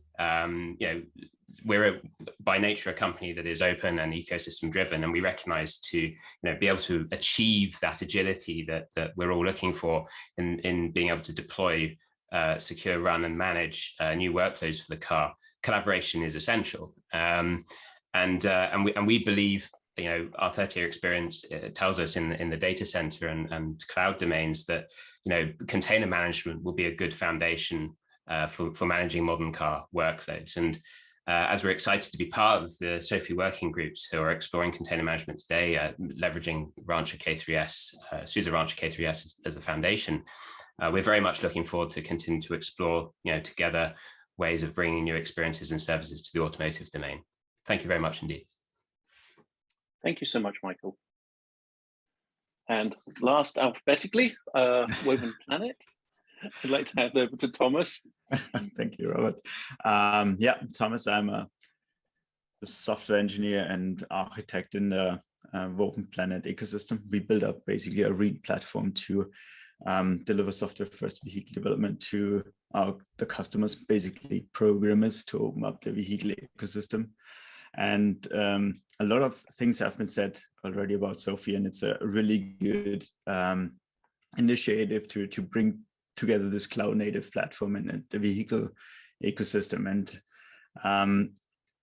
Speaker 12: We're by nature a company that is open and ecosystem driven, and we recognize to be able to achieve that agility that we're all looking for in being able to deploy, secure, run, and manage new workloads for the car. Collaboration is essential, and we believe our 30-year experience tells us in the data center and cloud domains that container management will be a good foundation for managing modern car workloads. And as we're excited to be part of the SOAFEE working groups who are exploring container management today, leveraging Rancher K3S, SUSE Rancher K3S as a foundation, we're very much looking forward to continue to explore, together ways of bringing new experiences and services to the automotive domain. Thank you very much indeed.
Speaker 5: Thank you so much, Michael. And last alphabetically, Woven Planet. I'd like to hand over to Thomas.
Speaker 13: Thank you, Robert. Yeah, Thomas, I'm a software engineer and architect in the Woven Planet ecosystem. We build up basically a read platform to deliver software-first vehicle development to the customers, basically programmers, to open up the vehicle ecosystem. And a lot of things have been said already about SOAFEE, and it's a really good initiative to bring together this cloud-native platform and the vehicle ecosystem. And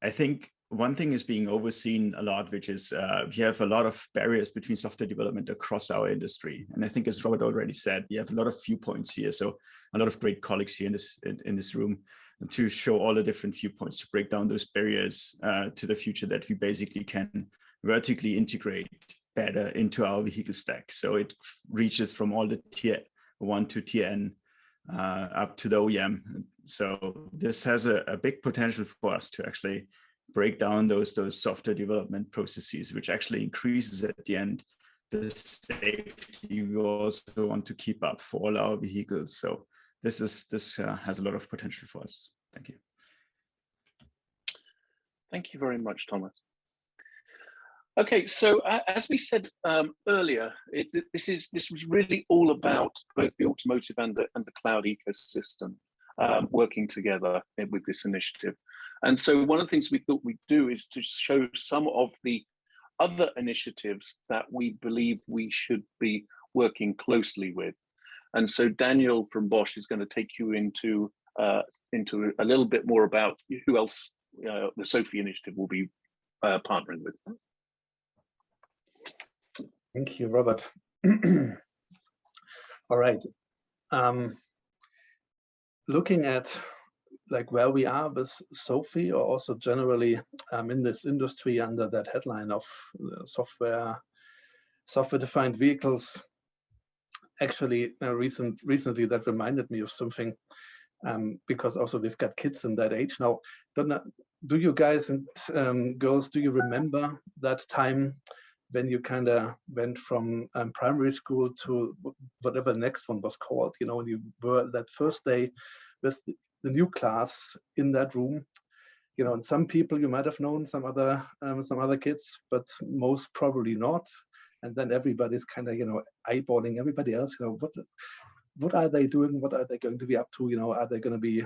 Speaker 13: I think one thing is being overseen a lot, which is we have a lot of barriers between software development across our industry. And I think, as Robert already said, we have a lot of viewpoints here. So a lot of great colleagues here in this room to show all the different viewpoints, to break down those barriers to the future, that we basically can vertically integrate better into our vehicle stack. So it reaches from all the tier 1 to tier N up to the OEM. So this has a big potential for us to actually break down those software development processes, which actually increases at the end the safety we also want to keep up for all our vehicles. So this has a lot of potential for us. Thank you.
Speaker 5: Thank you very much, Thomas. Okay, so as we said earlier, this was really all about both the automotive and the cloud ecosystem working together with this initiative. And so one of the things we thought we'd do is to show some of the other initiatives that we believe we should be working closely with. And so Daniel from Bosch is going to take you into a little bit more about who else the SOAFEE initiative will be partnering with.
Speaker 8: Thank you, Robert. All right. Looking at like where we are with SOAFEE, or also generally in this industry under that headline of software-defined vehicles, actually recently that reminded me of something, because also we've got kids in that age now. Do you guys and girls, do you remember that time when you kind of went from primary school to whatever the next one was called, you know, when you were that first day with the new class in that room, you know, and some people you might have known, some other kids, but most probably not. And then everybody's kind of, you know, eyeballing everybody else, you know, what are they doing? What are they going to be up to? You know, are they going to be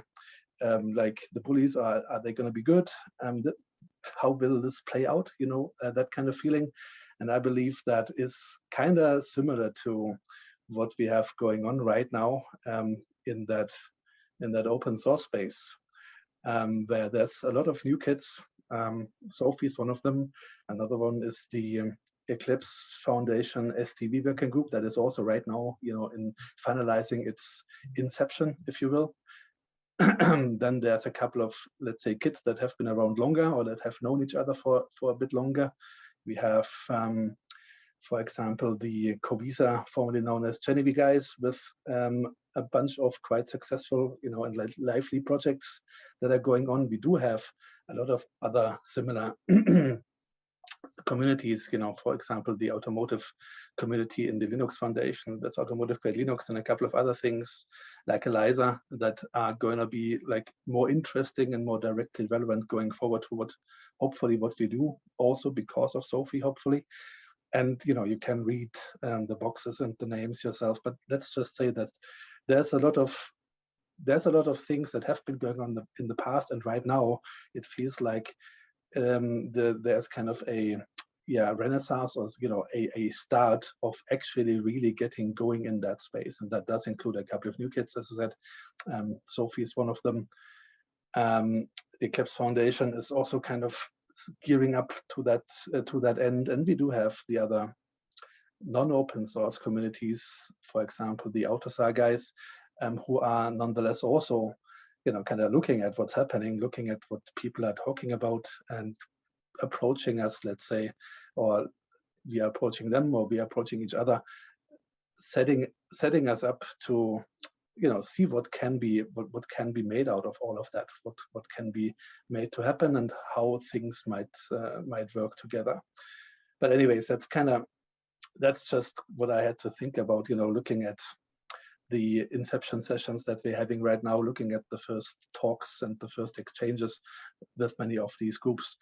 Speaker 8: like the bullies? Are they going to be good? How will this play out? You know, that kind of feeling. And I believe that is kind of similar to what we have going on right now in that open source space, where there's a lot of new kids. SOAFEE is one of them. Another one is the Eclipse Foundation STV working group that is also right now, you know, in finalizing its inception, if you will. Then there's a couple of, let's say, kids that have been around longer or that have known each other for a bit longer. We have, for example, the Covisa, formerly known as Genevieve guys, with a bunch of quite successful, you know, and lively projects that are going on. We do have a lot of other similar communities, you know, for example, the automotive community in the Linux Foundation, that's Automotive Grade Linux, and a couple of other things like ELISA that are going to be like more interesting and more directly relevant going forward to hopefully what we do, also because of SOAFEE, hopefully. And, you know, you can read the boxes and the names yourself, but let's just say that there's a lot of things that have been going on in the past, and right now it feels like there's kind of a renaissance, or, you know, a start of actually really getting going in that space, and that does include a couple of new kids, as I said. SOAFEE is one of them. The Eclipse Foundation is also kind of gearing up to that end, and we do have the other non-open source communities, for example, the AutoSAR guys, who are nonetheless also, you know, kind of looking at what's happening, looking at what people are talking about, and approaching us, let's say, or we are approaching them, or we are approaching each other, setting us up to, you know, see what can be made out of all of that, what can be made to happen, and how things might work together. But anyways, that's kind of that's just what I had to think about, looking at the inception sessions that we're having right now, looking at the first talks and the first exchanges with many of these groups.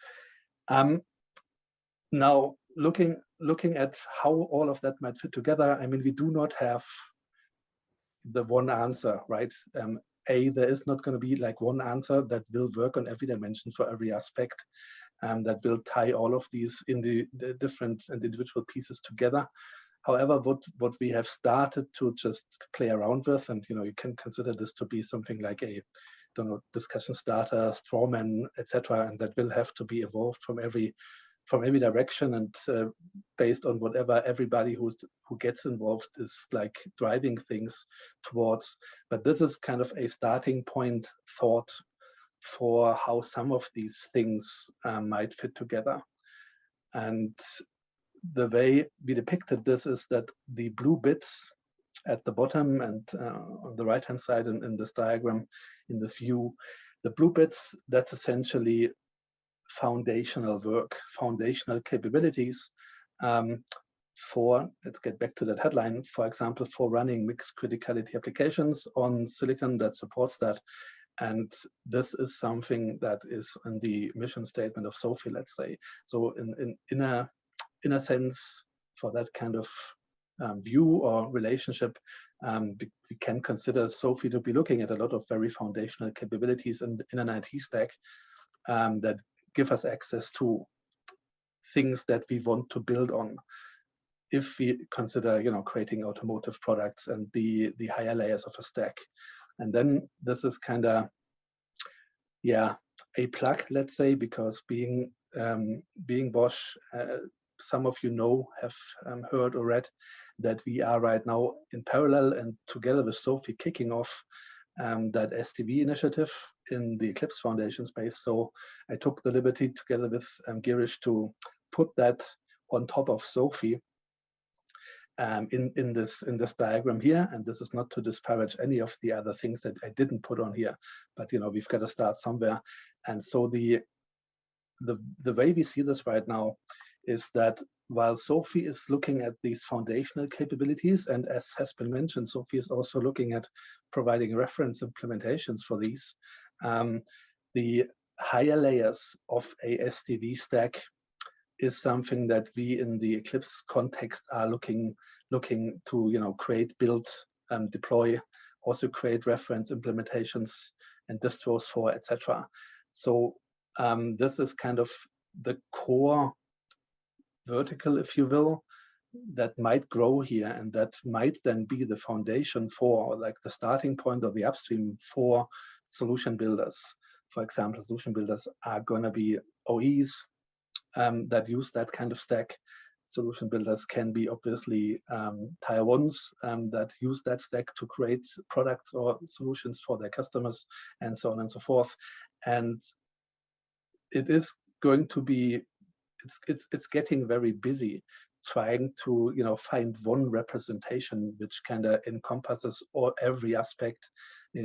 Speaker 8: Now, looking at how all of that might fit together, I mean, we do not have the one answer, right? There is not going to be like one answer that will work on every dimension for every aspect, that will tie all of these in the different and individual pieces together. However, what we have started to just play around with, and you can consider this to be something like a, discussion starter, strawman, etc., and that will have to be evolved from every direction, and based on whatever everybody who gets involved is like driving things towards. But this is kind of a starting point thought for how some of these things might fit together. And the way we depicted this is that the blue bits at the bottom and on the right hand side in this diagram, in this view, the blue bits, that's essentially foundational work, foundational capabilities for, let's get back to that headline, for example, for running mixed criticality applications on silicon that supports that. And this is something that is in the mission statement of SOAFEE, let's say. So in a sense, for that kind of view or relationship, we can consider SOAFEE to be looking at a lot of very foundational capabilities in an IT stack that give us access to things that we want to build on. If we consider, creating automotive products and the higher layers of a stack. And then this is kind of, a plug, let's say, because being Bosch, some of you have heard or read that we are right now in parallel and together with SOAFEE kicking off that SDV initiative in the Eclipse Foundation space. So I took the liberty together with Girish to put that on top of SOAFEE in this diagram here. And this is not to disparage any of the other things that I didn't put on here, but we've got to start somewhere. And so the way we see this right now is that while SOAFEE is looking at these foundational capabilities, and as has been mentioned, SOAFEE is also looking at providing reference implementations for these, the higher layers of a SDV stack is something that we in the Eclipse context are looking to create, build, deploy, also create reference implementations and distros for, etc. So this is kind of the core vertical, if you will, that might grow here, and that might then be the foundation for, or like the starting point or the upstream for solution builders. For example, solution builders are going to be OEs that use that kind of stack. Solution builders can be obviously tier ones that use that stack to create products or solutions for their customers, and so on and so forth. And it is going to be, it's getting very busy trying to find one representation which kind of encompasses every aspect,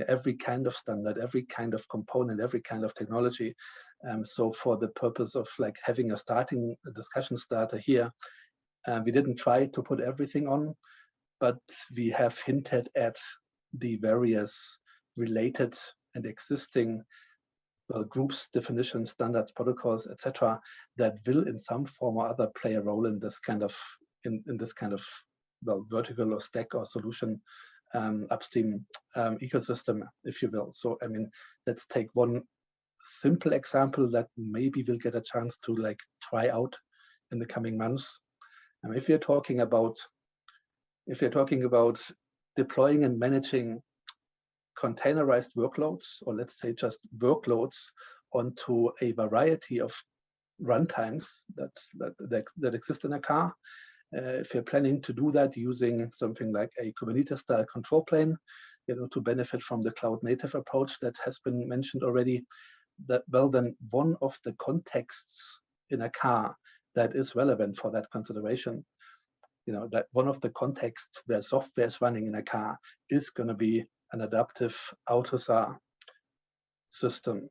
Speaker 8: every kind of standard, every kind of component, every kind of technology. So for the purpose of like having a discussion starter here, we didn't try to put everything on, but we have hinted at the various related and existing groups, definitions, standards, protocols, etc., that will in some form or other play a role in this kind of vertical or stack or solution upstream ecosystem, if you will. So I mean, let's take one simple example that maybe we'll get a chance to like try out in the coming months. If you're talking about deploying and managing containerized workloads, or let's say just workloads onto a variety of runtimes that exist in a car. If you're planning to do that using something like a Kubernetes style control plane, to benefit from the cloud native approach that has been mentioned already, then one of the contexts in a car that is relevant for that consideration, that one of the contexts where software is running in a car is going to be an adaptive AUTOSAR system.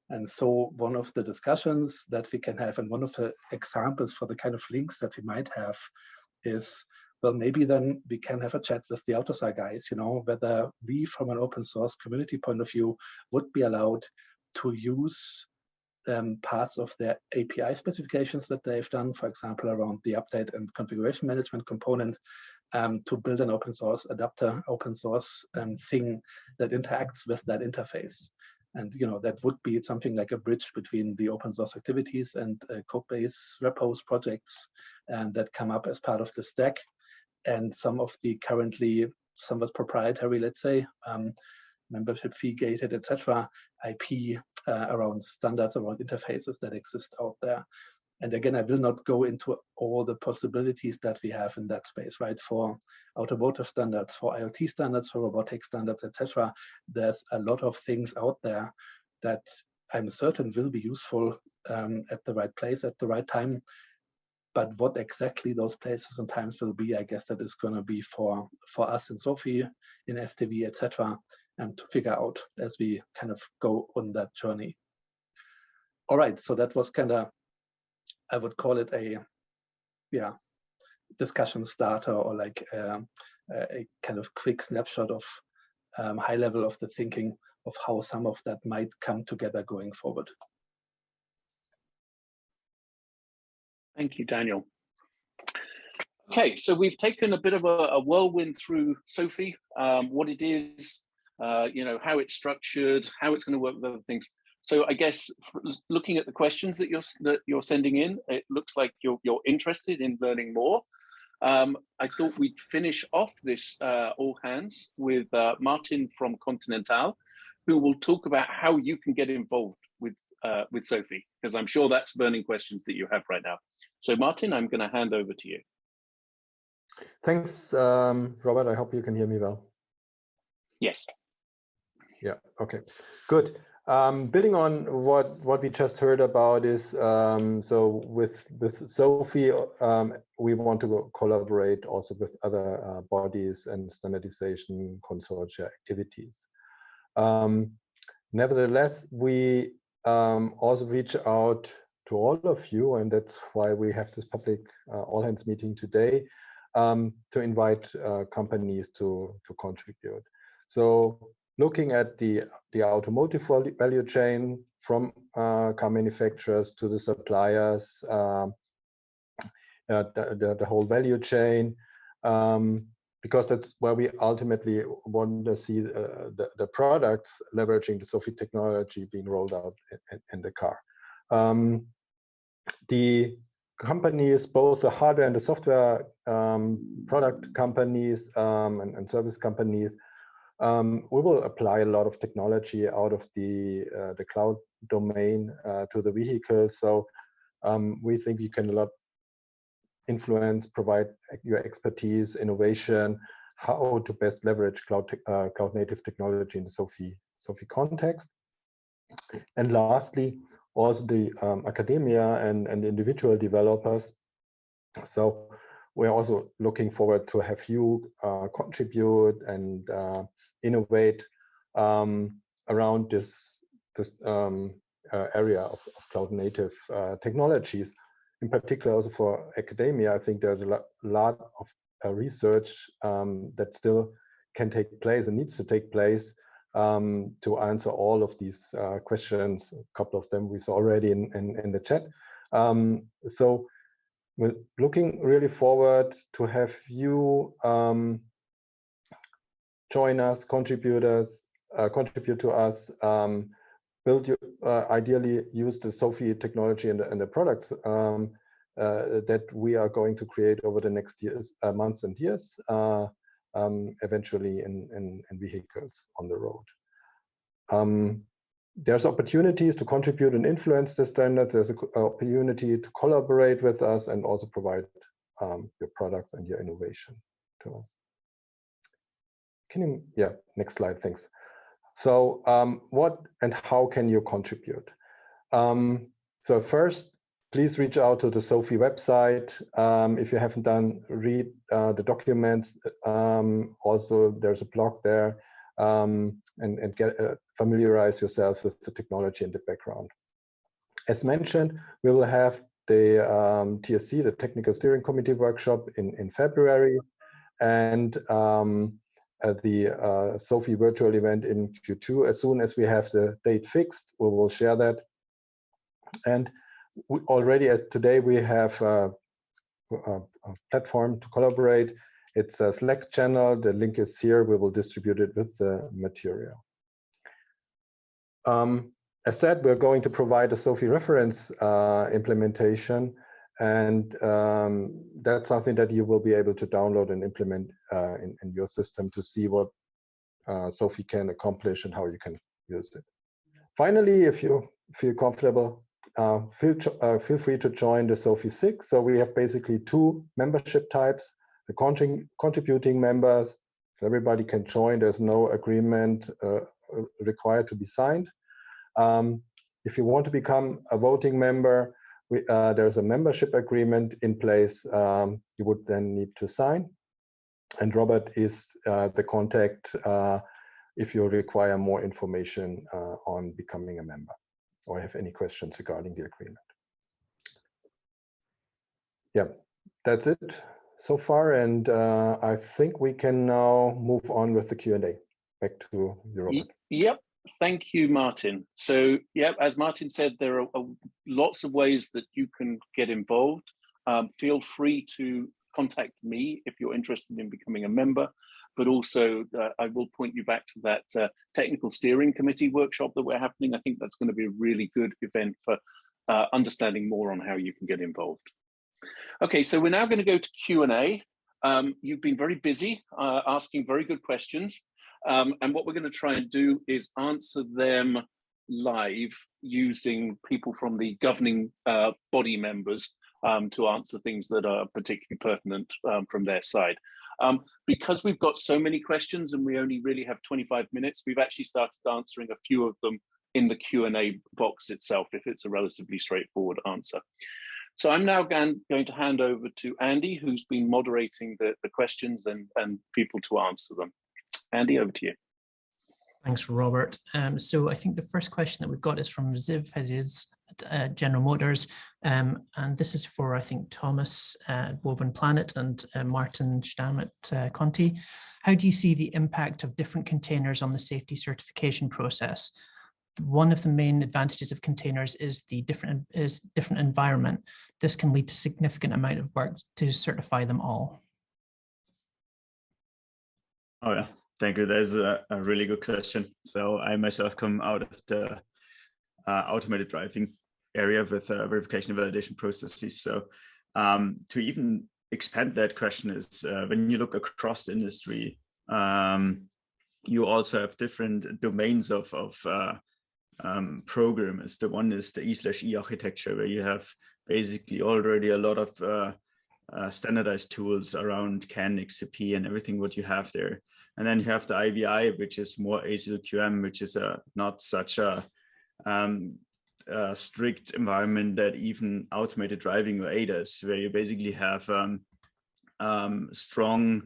Speaker 8: And so one of the discussions that we can have, and one of the examples for the kind of links that we might have, is, well, maybe then we can have a chat with the AUTOSAR guys, you know, whether we from an open source community point of view would be allowed to use parts of their API specifications that they've done, for example, around the update and configuration management component, to build an open source adapter, open source thing that interacts with that interface. And you know, that would be something like a bridge between the open source activities and code base repos projects that come up as part of the stack, and some of the currently somewhat proprietary, let's say, membership fee gated, etc., IP around standards, around interfaces that exist out there. And again, I will not go into all the possibilities that we have in that space, right? For automotive standards, for IoT standards, for robotic standards, etc. There's a lot of things out there that I'm certain will be useful at the right place, at the right time. But what exactly those places and times will be, I guess that is going to be for us in SOAFEE, in STV, etc., to figure out as we kind of go on that journey. All right, so that was kind of, I would call it a, yeah, discussion starter, or like a kind of quick snapshot of high level of the thinking of how some of that might come together going forward.
Speaker 5: Thank you, Daniel. Okay, so we've taken a bit of a whirlwind through SOAFEE, what it is, you know, how it's structured, how it's going to work with other things. So I guess looking at the questions that you're sending in, it looks like you're interested in learning more. I thought we'd finish off this all hands with Martin from Continental, who will talk about how you can get involved with SOAFEE, because I'm sure that's burning questions that you have right now. So Martin, I'm going to hand over to you.
Speaker 14: Thanks, Robert. I hope you can hear me well.
Speaker 5: Yes.
Speaker 14: Yeah, okay, good. Building on what we just heard about is, so with SOAFEE, we want to collaborate also with other bodies and standardization consortia activities. Nevertheless, we also reach out to all of you, and that's why we have this public all hands meeting today, to invite companies to contribute. So looking at the automotive value chain, from car manufacturers to the suppliers, the whole value chain, because that's where we ultimately want to see the products leveraging the SOAFEE technology being rolled out in the car. The companies, both the hardware and the software product companies and service companies, we will apply a lot of technology out of the cloud domain to the vehicle. So we think you can a lot influence, provide your expertise, innovation, how to best leverage cloud native technology in the SOAFEE context. And lastly, also the academia and individual developers. So we're also looking forward to have you contribute and innovate around this area of cloud native technologies. In particular, also for academia, I think there's a lot of research that still can take place and needs to take place to answer all of these questions. A couple of them we saw already in the chat. So we're looking really forward to have you join us, contribute to us, build your, ideally use the SOAFEE technology and the products that we are going to create over the next years, months and years, eventually in vehicles on the road. There's opportunities to contribute and influence the standards. There's an opportunity to collaborate with us and also provide your products and your innovation to us. Can you, yeah, next slide, thanks. So what and how can you contribute? So first, please reach out to the SOAFEE website. If you haven't done, read the documents. Also, there's a blog there, and get familiarize yourself with the technology in the background. As mentioned, we will have the TSC, the Technical Steering Committee workshop in February, and the SOAFEE virtual event in Q2. As soon as we have the date fixed, we will share that. And already as today, we have a platform to collaborate. It's a Slack channel. The link is here. We will distribute it with the material. As said, we're going to provide a SOAFEE reference implementation, and that's something that you will be able to download and implement in your system to see what SOAFEE can accomplish and how you can use it. Finally, if you feel comfortable, feel free to join the SOAFEE 6. So we have basically two membership types: the contributing members. Everybody can join. There's no agreement required to be signed. If you want to become a voting member, there's a membership agreement in place. You would then need to sign. And Robert is the contact if you require more information on becoming a member or have any questions regarding the agreement. Yeah, that's it so far. And I think we can now move on with the Q&A. Back to you, Robert.
Speaker 5: Yep. Thank you, Martin. So, yeah, as Martin said, there are lots of ways that you can get involved. Feel free to contact me if you're interested in becoming a member, but also I will point you back to that technical steering committee workshop that we're happening. I think that's going to be a really good event for understanding more on how you can get involved. Okay, so we're now going to go to Q&A. You've been very busy asking very good questions. And what we're going to try and do is answer them live using people from the governing body members to answer things that are particularly pertinent from their side. Because we've got so many questions and we only really have 25 minutes, we've actually started answering a few of them in the Q&A box itself, if it's a relatively straightforward answer. So I'm now going to hand over to Andy, who's been moderating the questions and people to answer them. Andy, over to you.
Speaker 15: Thanks, Robert. So I think the first question that we've got is from Ziv Aziz at General Motors. And this is for, I think, Thomas at Woven Planet and Martin Stamm at Conti. How do you see the impact of different containers on the safety certification process? One of the main advantages of containers is the different environment. This can lead to significant amount of work to certify them all.
Speaker 13: Oh yeah, thank you. That's a really good question. So I myself come out of the automated driving area with verification and validation processes. So to even expand that question is when you look across the industry, you also have different domains of programmers. The one is the E/E architecture, where you have basically already a lot of standardized tools around CAN, XCP, and everything what you have there. And then you have the IVI, which is more ASIL-QM, which is not such a strict environment that even automated driving or ADAS, where you basically have strong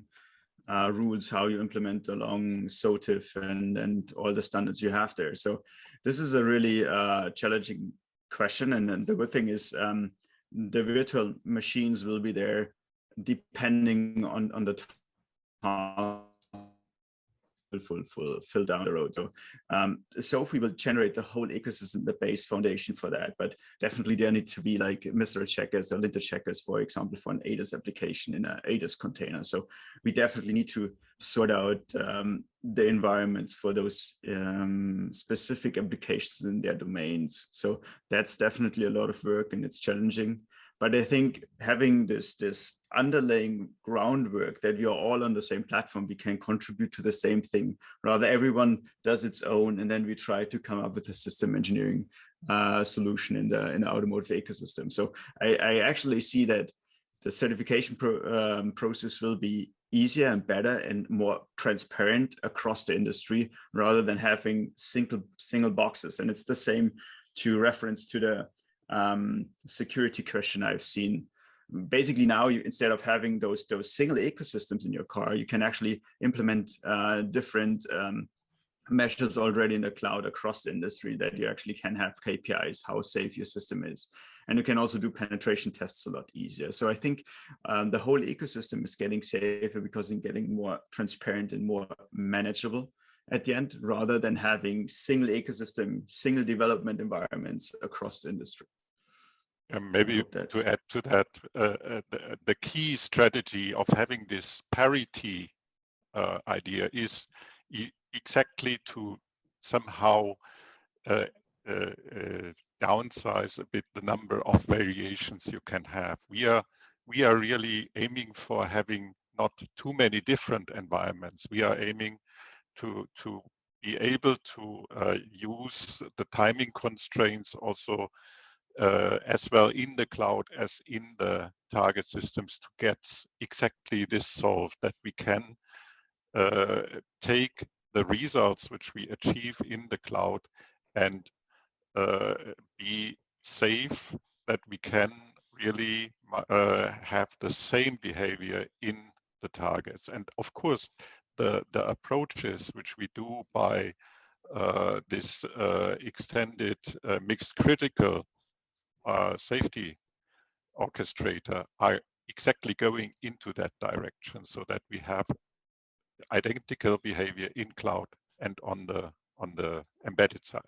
Speaker 13: rules how you implement along SOAFEE and all the standards you have there. So this is a really challenging question. And the good thing is the virtual machines will be there depending on the time fill down the road. So SOAFEE will generate the whole ecosystem, the base foundation for that. But definitely there need to be like MISRA checkers or linter checkers, for example, for an ADAS application in an ADAS container. So we definitely need to sort out the environments for those specific applications in their domains. So that's definitely a lot of work and it's challenging. But I think having this underlying groundwork that we are all on the same platform, we can contribute to the same thing. Rather, everyone does its own, and then we try to come up with a system engineering solution in the automotive ecosystem. So I actually see that the certification process will be easier and better and more transparent across the industry, rather than having single boxes. And it's the same to reference to the security question I've seen. Basically now, instead of having those single ecosystems in your car, you can actually implement different measures already in the cloud across the industry, that you actually can have KPIs, how safe your system is. and you can also do penetration tests a lot easier. So I think the whole ecosystem is getting safer because it's getting more transparent and more manageable at the end, rather than having single ecosystem, single development environments across the industry.
Speaker 10: And maybe to add to that, the key strategy of having this parity idea is exactly to somehow downsize a bit the number of variations you can have. We are really aiming for having not too many different environments. We are aiming to be able to use the timing constraints also as well in the cloud as in the target systems to get exactly this solved, that we can take the results which we achieve in the cloud and be safe, that we can really have the same behavior in the targets. And of course, the approaches which we do by this extended mixed critical safety orchestrator are exactly going into that direction, so that we have identical behavior in cloud and on the embedded side.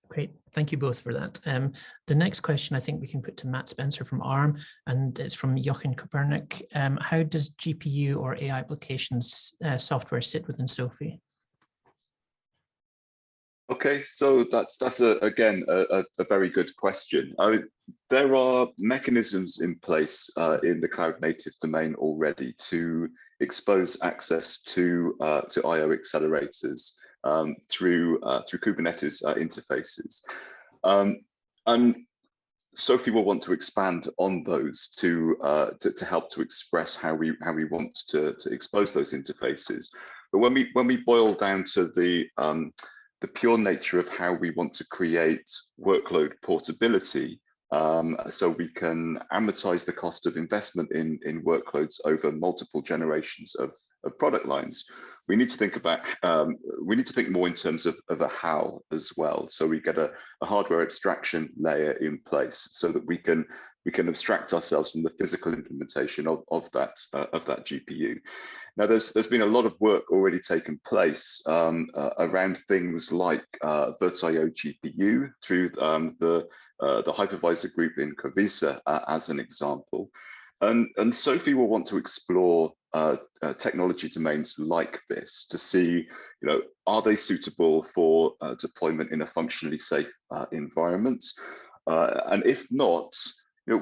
Speaker 15: Great, thank you both for that. The next question I think we can put to Matt Spencer from ARM, and it's from Jochen Kopernik. How does GPU or AI applications software sit within SOAFEE?
Speaker 6: Okay, so that's again a very good question. There are mechanisms in place in the cloud native domain already to expose access to I/O accelerators through Kubernetes interfaces, and SOAFEE will want to expand on those to help to express how we want to expose those interfaces. But when we boil down to the pure nature of how we want to create workload portability, so we can amortize the cost of investment in workloads over multiple generations of product lines, we need to think about we need to think more in terms of a how as well. So we get a hardware abstraction layer in place so that we can abstract ourselves from the physical implementation of that GPU. Now, there's been a lot of work already taken place around things like VirtIO GPU through the hypervisor group in Covisa as an example. And SOAFEE will want to explore technology domains like this to see, are they suitable for deployment in a functionally safe environment? And if not,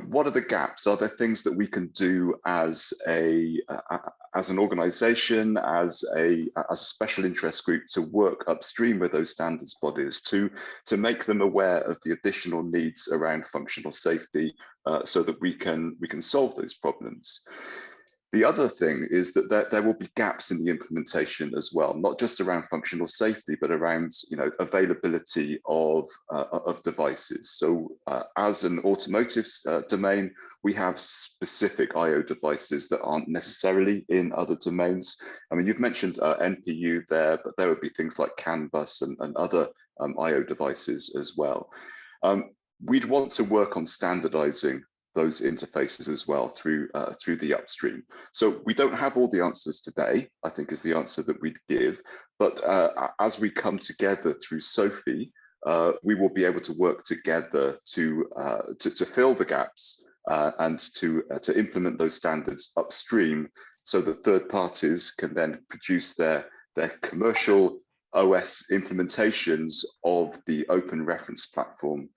Speaker 6: what are the gaps? Are there things that we can do as an organization, as a special interest group to work upstream with those standards bodies to make them aware of the additional needs around functional safety so that we can solve those problems? The other thing is that there will be gaps in the implementation as well, not just around functional safety, but around availability of devices. So as an automotive domain, we have specific I/O devices that aren't necessarily in other domains. I mean, you've mentioned NPU there, but there would be things like CAN bus and other I/O devices as well. We'd want to work on standardizing those interfaces as well through the upstream. So we don't have all the answers today, I think is the answer that we'd give. But as we come together through SOAFEE, we will be able to work together to fill the gaps and to implement those standards upstream, so that third parties can then produce their commercial OS implementations of the open reference platform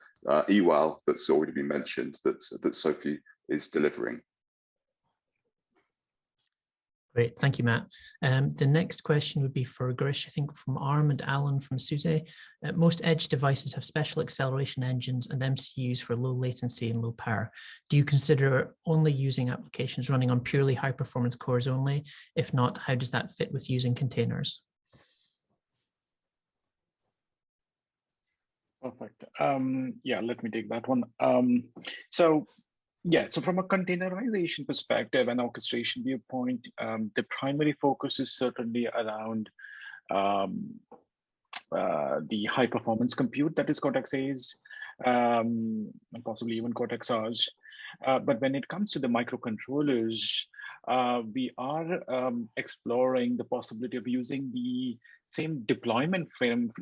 Speaker 6: EWAL that's already been mentioned that SOAFEE is delivering.
Speaker 15: Great, thank you, Matt. The next question would be for Girish, I think from ARM, and Alan from SUSE. Most edge devices have special acceleration engines and MCUs for low latency and low power. Do you consider only using applications running on purely high performance cores only? If not, how does that fit with using containers?
Speaker 3: Perfect. Yeah, let me take that one. So from a containerization perspective and orchestration viewpoint, the primary focus is certainly around the high performance compute that is Cortex-A's, and possibly even Cortex-R's. But when it comes to the microcontrollers, we are exploring the possibility of using the same deployment framework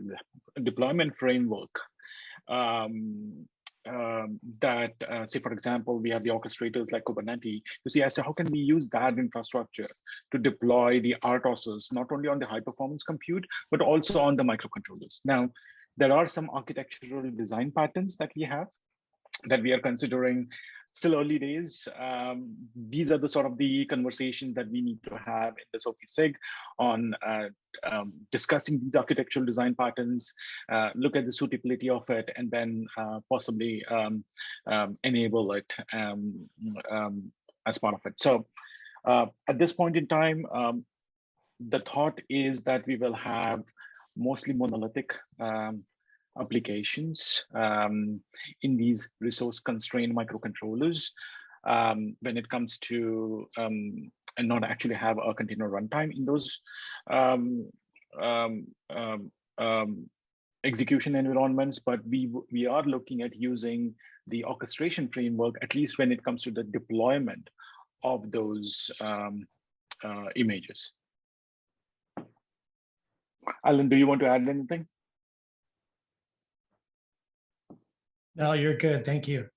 Speaker 3: that, say, for example, we have the orchestrators like Kubernetes to see as to how can we use that infrastructure to deploy the RTOSes, not only on the high performance compute, but also on the microcontrollers. Now, there are some architectural design patterns that we have that we are considering. Still early days. These are the sort of the conversations that we need to have in the SOAFEE SIG on discussing these architectural design patterns, look at the suitability of it, and then possibly enable it as part of it. So at this point in time, the thought is that we will have mostly monolithic applications in these resource-constrained microcontrollers when it comes to and not actually have a container runtime in those execution environments, but we are looking at using the orchestration framework, at least when it comes to the deployment of those images. Alan, do you want to add anything?
Speaker 16: No, you're good. Thank you.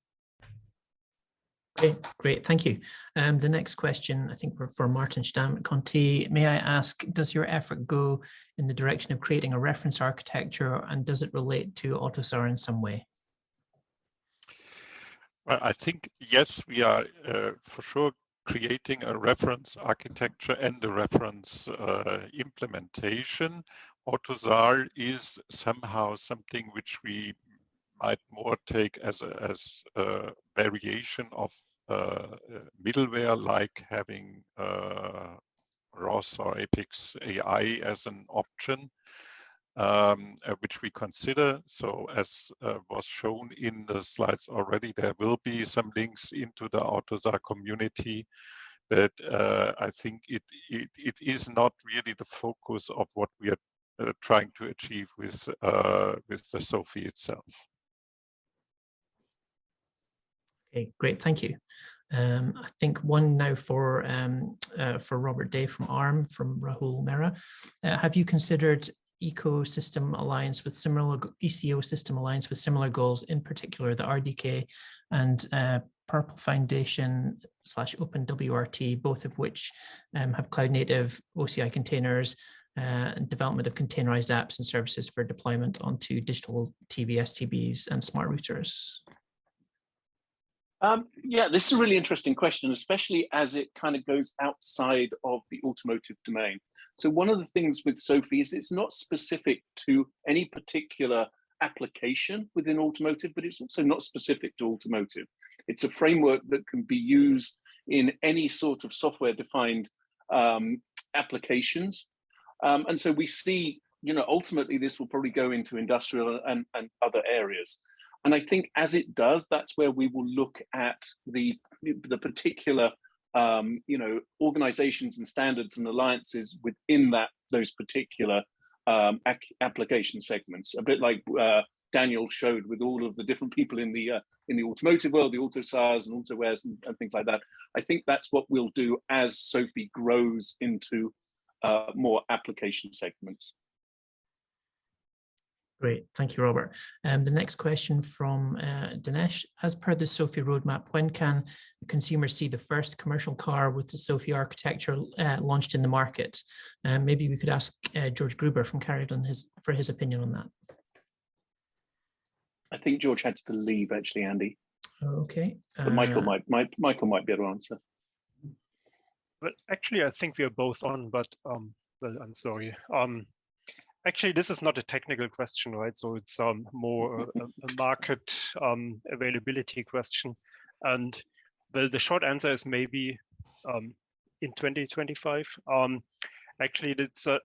Speaker 15: Okay, great. Thank you. The next question, I think, for Martin Stamm at Conti. May I ask, does your effort go in the direction of creating a reference architecture, and does it relate to AUTOSAR in some way?
Speaker 10: Well, I think, yes, we are for sure creating a reference architecture and a reference implementation. AUTOSAR is somehow something which we might more take as a variation of middleware, like having ROS or Apex AI as an option, which we consider. So as was shown in the slides already, there will be some links into the AUTOSAR community, but I think it is not really the focus of what we are trying to achieve with the SOAFEE itself.
Speaker 15: Okay, great, thank you. I think one now for Robert Day from ARM, from Rahul Mehra. Have you considered ecosystem alliance with similar goals, in particular the RDK and Purple Foundation / OpenWRT, both of which have cloud native OCI containers and development of containerized apps and services for deployment onto digital TV, STBs and smart routers?
Speaker 5: Yeah, this is a really interesting question, especially as it kind of goes outside of the automotive domain. So one of the things with SOAFEE is it's not specific to any particular application within automotive, but it's also not specific to automotive. It's a framework that can be used in any sort of software-defined applications. And so we see, ultimately this will probably go into industrial and other areas. And I think as it does, that's where we will look at the particular, organizations and standards and alliances within those particular application segments. A bit like Daniel showed with all of the different people in the automotive world, the AUTOSARs and AutoWares and things like that. I think that's what we'll do as SOAFEE grows into more application segments.
Speaker 15: Great, thank you, Robert. The next question from Dinesh. As per the SOAFEE roadmap, when can consumers see the first commercial car with the SOAFEE architecture launched in the market? Maybe we could ask George Gruber from CARIAD for his opinion on that.
Speaker 5: I think George had to leave, actually, Andy.
Speaker 15: Okay.
Speaker 5: But Michael might be able to answer.
Speaker 9: But actually, I think we are both on, but well, I'm sorry. Actually, this is not a technical question, right? So it's more a market availability question. And the short answer is maybe in 2025. Actually, it's a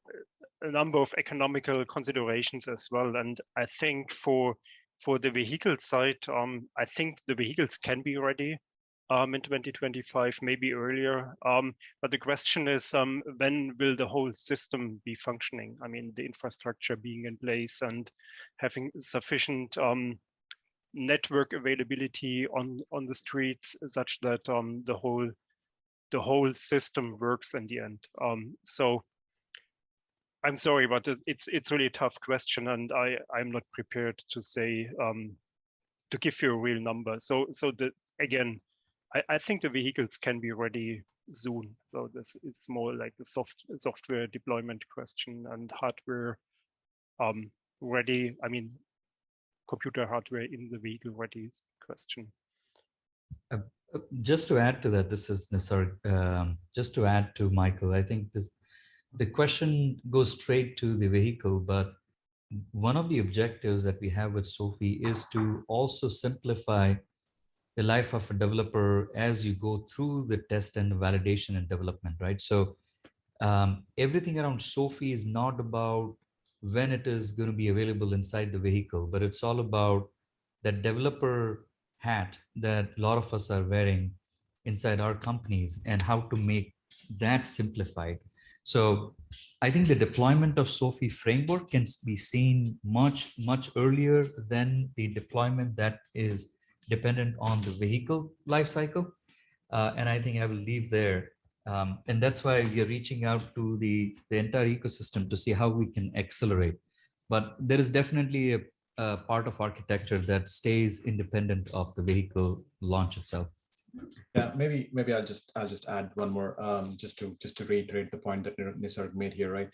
Speaker 9: number of economical considerations as well. And I think for the vehicle side, I think the vehicles can be ready in 2025, maybe earlier. But the question is, when will the whole system be functioning? I mean, the infrastructure being in place and having sufficient network availability on the streets, such that the whole system works in the end. So I'm sorry, but it's really a tough question, and I'm not prepared to say to give you a real number. So again, I think the vehicles can be ready soon. So it's more like a software deployment question, and hardware ready. I mean, computer hardware in the vehicle ready question.
Speaker 7: Just to add to that, this is Nisarg. Just to add to Michael, I think the question goes straight to the vehicle, but one of the objectives that we have with SOAFEE is to also simplify the life of a developer as you go through the test and validation and development, right? So everything around SOAFEE is not about when it is going to be available inside the vehicle, but it's all about that developer hat that a lot of us are wearing inside our companies and how to make that simplified. So I think the deployment of SOAFEE framework can be seen much earlier than the deployment that is dependent on the vehicle lifecycle. And I think I will leave there. And that's why we are reaching out to the entire ecosystem to see how we can accelerate. But there is definitely a part of architecture that stays independent of the vehicle launch itself.
Speaker 1: Yeah, maybe I'll just add one more, just to reiterate the point that Nisarg made here, right?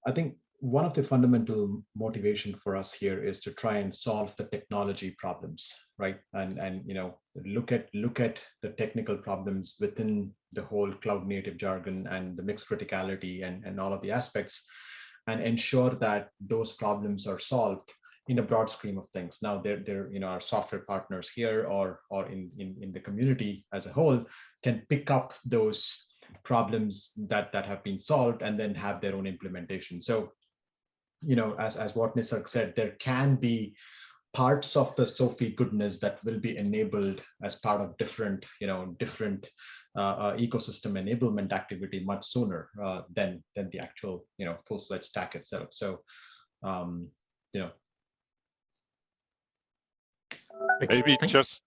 Speaker 1: I think one of the fundamental motivation for us here is to try and solve the technology problems, right? And you know, look at the technical problems within the whole cloud native jargon and the mixed criticality and all of the aspects, and ensure that those problems are solved in a broad scheme of things. Now, they're you know, our software partners here or in the community as a whole can pick up those problems that have been solved and then have their own implementation. So, you know, as what Nisarg said, there can be parts of the SOAFEE goodness that will be enabled as part of different ecosystem enablement activity much sooner than the actual, you know, full-fledged stack itself. So, you know.
Speaker 10: Maybe just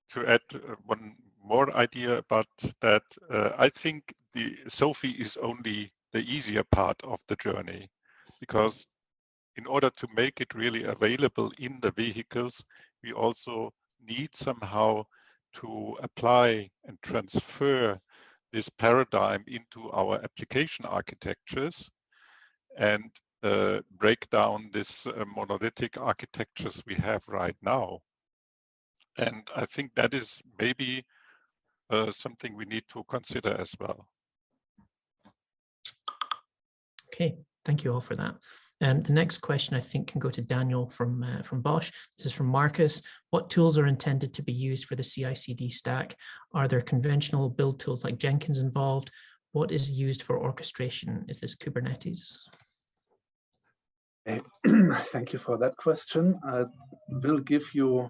Speaker 10: to add one more idea about that, I think the SOAFEE is only the easier part of the journey, because in order to make it really available in the vehicles, we also need somehow to apply and transfer this paradigm into our application architectures and break down this monolithic architectures we have right now. And I think that is maybe something we need to consider as well.
Speaker 15: Okay, thank you all for that. The next question I think can go to Daniel from Bosch. This is from Marcus. What tools are intended to be used for the CI/CD stack? Are there conventional build tools like Jenkins involved? What is used for orchestration? Is this Kubernetes?
Speaker 8: Thank you for that question. I will give you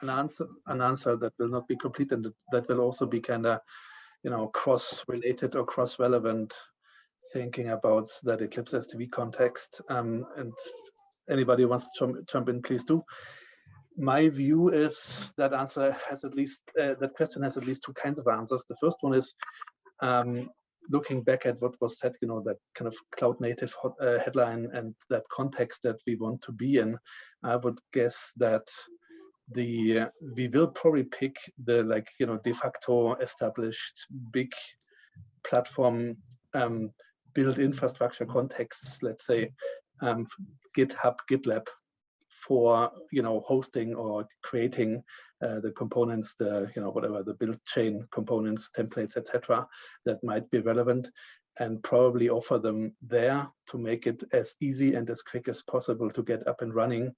Speaker 8: an answer that will not be complete, and that will also be kind of, you know, cross-related or cross-relevant, thinking about that Eclipse SDV context. And anybody who wants to jump in, please do. My view is that answer has at least that question has at least two kinds of answers. The first one is looking back at what was said, you know, that kind of cloud native headline and that context that we want to be in. I would guess that we will probably pick the, like, you know, de facto established big platform build infrastructure contexts, let's say GitHub, GitLab, for, you know, hosting or creating the components, the, you know, whatever, the build chain components, templates, etc., that might be relevant, and probably offer them there to make it as easy and as quick as possible to get up and running.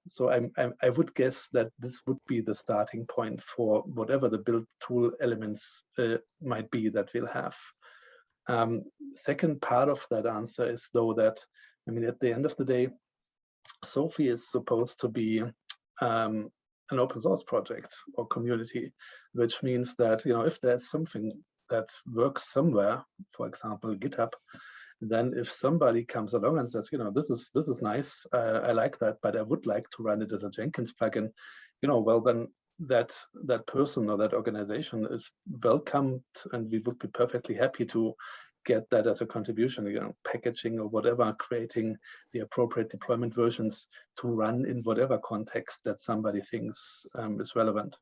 Speaker 8: So I would guess that this would be the starting point for whatever the build tool elements might be that we'll have. Second part of that answer is, though, that, I mean, at the end of the day, SOAFEE is supposed to be an open source project or community, which means that, you know, if there's something that works somewhere, for example, GitHub, then if somebody comes along and says, you know, this is nice, I like that, but I would like to run it as a Jenkins plugin, you know, well, then that person or that organization is welcomed, and we would be perfectly happy to get that as a contribution, you know, packaging or whatever, creating the appropriate deployment versions to run in whatever context that somebody thinks is relevant.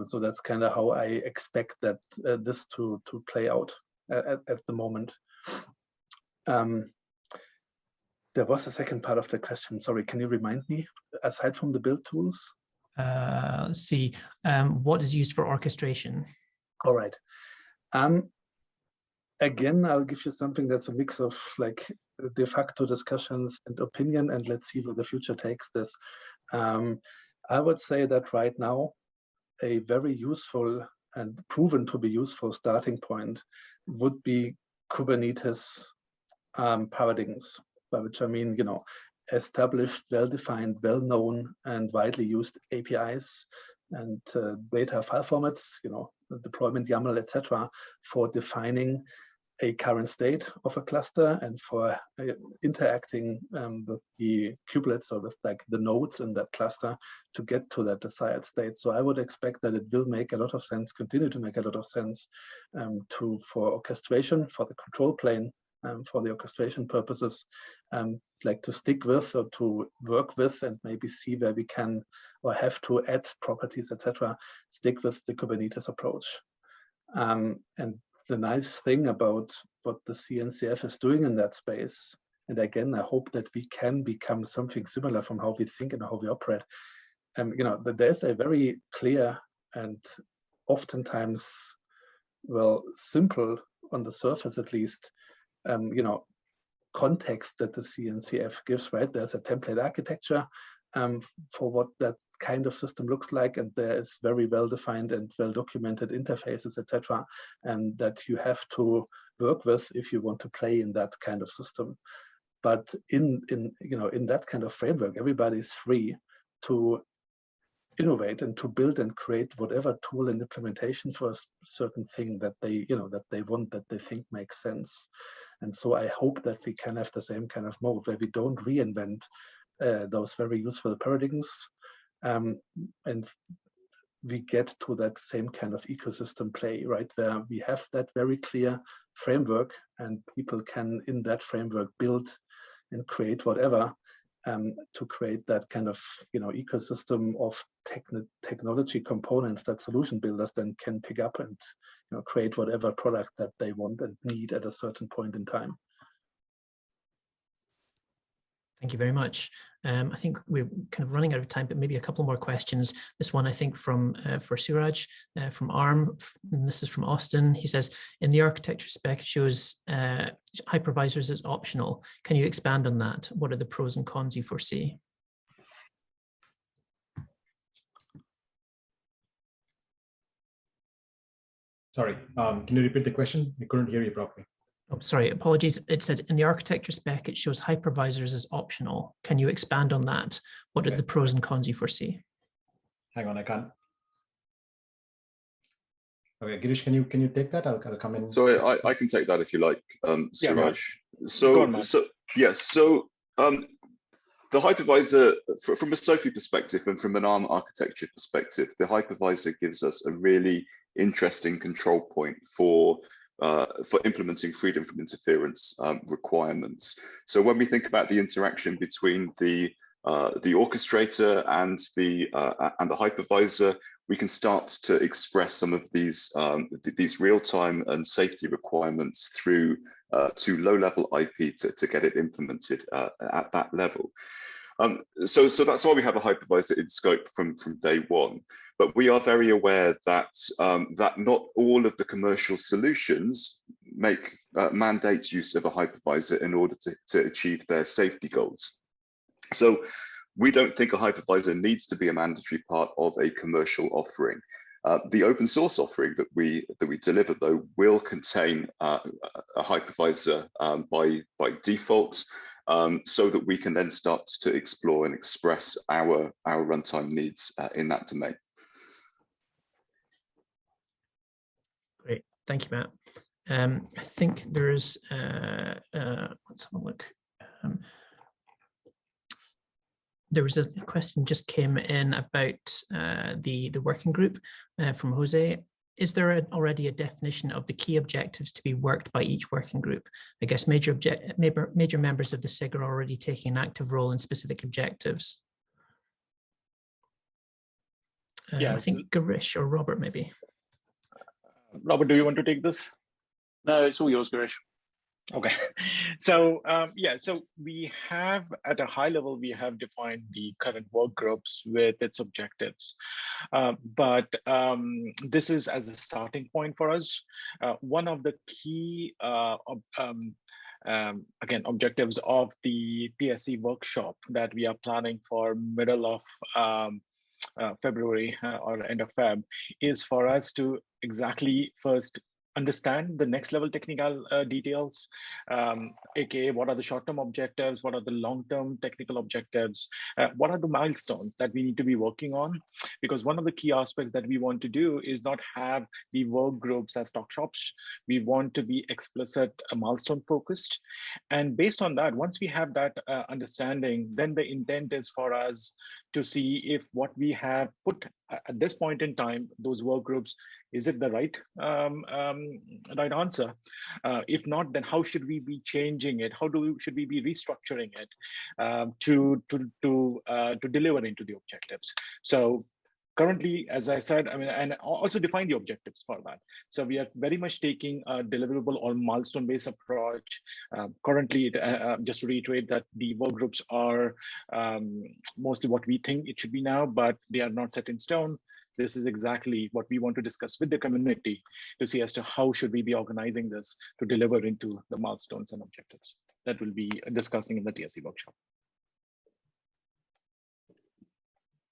Speaker 8: So that's kind of how I expect that this to play out at the moment. There was a second part of the question. Sorry, can you remind me? Aside from the build tools?
Speaker 15: Let's see. What is used for orchestration?
Speaker 8: All right. Again, I'll give you something that's a mix of like de facto discussions and opinion, and let's see where the future takes this. I would say that right now, a very useful and proven to be useful starting point would be Kubernetes paradigms, by which I mean, you know, established, well-defined, well-known, and widely used APIs and data file formats, you know, deployment YAML, etc., for defining a current state of a cluster and for interacting with the kubelets or with like the nodes in that cluster to get to that desired state. So I would expect that it will make a lot of sense, continue to make a lot of sense for orchestration, for the control plane, for the orchestration purposes, like to stick with or to work with and maybe see where we can or have to add properties, etc. Stick with the Kubernetes approach. And the nice thing about what the CNCF is doing in that space, and again, I hope that we can become something similar from how we think and how we operate. You know, that there's a very clear and oftentimes, well, simple on the surface at least, you know, context that the CNCF gives, right? There's a template architecture for what that kind of system looks like, and there is very well defined and well documented interfaces, etc., and that you have to work with if you want to play in that kind of system. But in you know, in that kind of framework, everybody is free to innovate and to build and create whatever tool and implementation for a certain thing that they, you know, that they want, that they think makes sense. And so I hope that we can have the same kind of mode where we don't reinvent those very useful paradigms, and we get to that same kind of ecosystem play, right? Where we have that very clear framework and people can, in that framework, build and create whatever to create that kind of, you know, ecosystem of technology components that solution builders then can pick up and, you know, create whatever product that they want and need at a certain point in time.
Speaker 15: Thank you very much. I think we're kind of running out of time, but maybe a couple more questions. This one, I think, from for Suraj from ARM, and this is from Austin. He says, in the architecture spec, it shows hypervisors as optional. Can you expand on that? What are the pros and cons you foresee?
Speaker 1: Sorry, can you repeat the question? I couldn't hear you properly.
Speaker 15: Oh, sorry, apologies. It said in the architecture spec, it shows hypervisors as optional. Can you expand on that? What are the pros and cons you foresee?
Speaker 1: Hang on, I can't. Okay, Girish, can you take that? I'll come in.
Speaker 6: Sorry, I can take that if you like, Suraj.
Speaker 3: Yeah,
Speaker 6: so the hypervisor, from a SOAFEE perspective and from an ARM architecture perspective, the hypervisor gives us a really interesting control point for implementing freedom from interference requirements. So when we think about the interaction between the orchestrator and the hypervisor, we can start to express some of these real-time and safety requirements through to low-level IP to get it implemented at that level. So that's why we have a hypervisor in scope from day one. But we are very aware that that not all of the commercial solutions mandate use of a hypervisor in order to achieve their safety goals. So we don't think a hypervisor needs to be a mandatory part of a commercial offering. The open source offering that we deliver, though, will contain a hypervisor by default. so that we can then start to explore and express our runtime needs in that domain.
Speaker 15: Great, thank you, Matt. I think there is, let's have a look. There was a question just came in about the working group from Jose. Is there already a definition of the key objectives to be worked by each working group? I guess major members of the SIG are already taking an active role in specific objectives.
Speaker 3: Yeah,
Speaker 15: I think Girish or Robert maybe.
Speaker 3: Robert, do you want to take this?
Speaker 5: No, it's all yours, Girish.
Speaker 3: Okay, so yeah, so we have at a high level, we have defined the current work groups with its objectives. But this is as a starting point for us. One of the key, again, objectives of the TSC workshop that we are planning for middle of February or end of Feb is for us to exactly first understand the next level technical details, aka what are the short-term objectives, what are the long-term technical objectives, what are the milestones that we need to be working on, because one of the key aspects that we want to do is not have the work groups as talk shops. We want to be explicit, milestone focused, and based on that, once we have that understanding, then the intent is for us to see if what we have put at this point in time, those work groups, is it the right right answer? If not, then how should we be changing it? Should we be restructuring it to deliver into the objectives? So currently, as I said, I mean, and also define the objectives for that. So we are very much taking a deliverable or milestone-based approach. Currently, just to reiterate that the work groups are mostly what we think it should be now, but they are not set in stone. This is exactly what we want to discuss with the community to see as to how should we be organizing this to deliver into the milestones and objectives that we'll be discussing in the TSC workshop.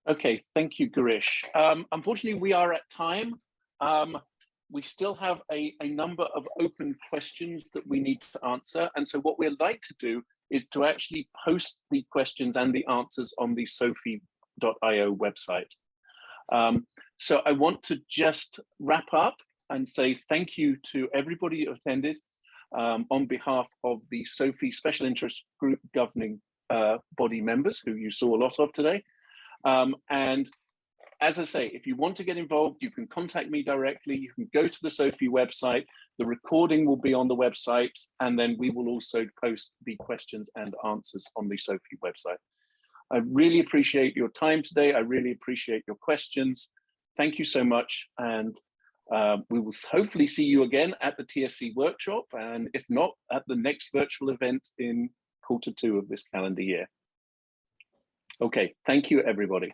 Speaker 5: Okay, thank you, Girish. Unfortunately, we are at time. We still have a number of open questions that we need to answer. And so what we'd like to do is to actually post the questions and the answers on the SOAFEE.io website. So I want to just wrap up and say thank you to everybody who attended on behalf of the SOAFEE Special Interest Group governing body members who you saw a lot of today. And as I say, if you want to get involved, you can contact me directly. You can go to the SOAFEE website. The recording will be on the website, and then we will also post the questions and answers on the SOAFEE website. I really appreciate your time today. I really appreciate your questions. Thank you so much. And we will hopefully see you again at the TSC workshop, and if not, at the next virtual event in Q2 of this calendar year. Okay, thank you, everybody.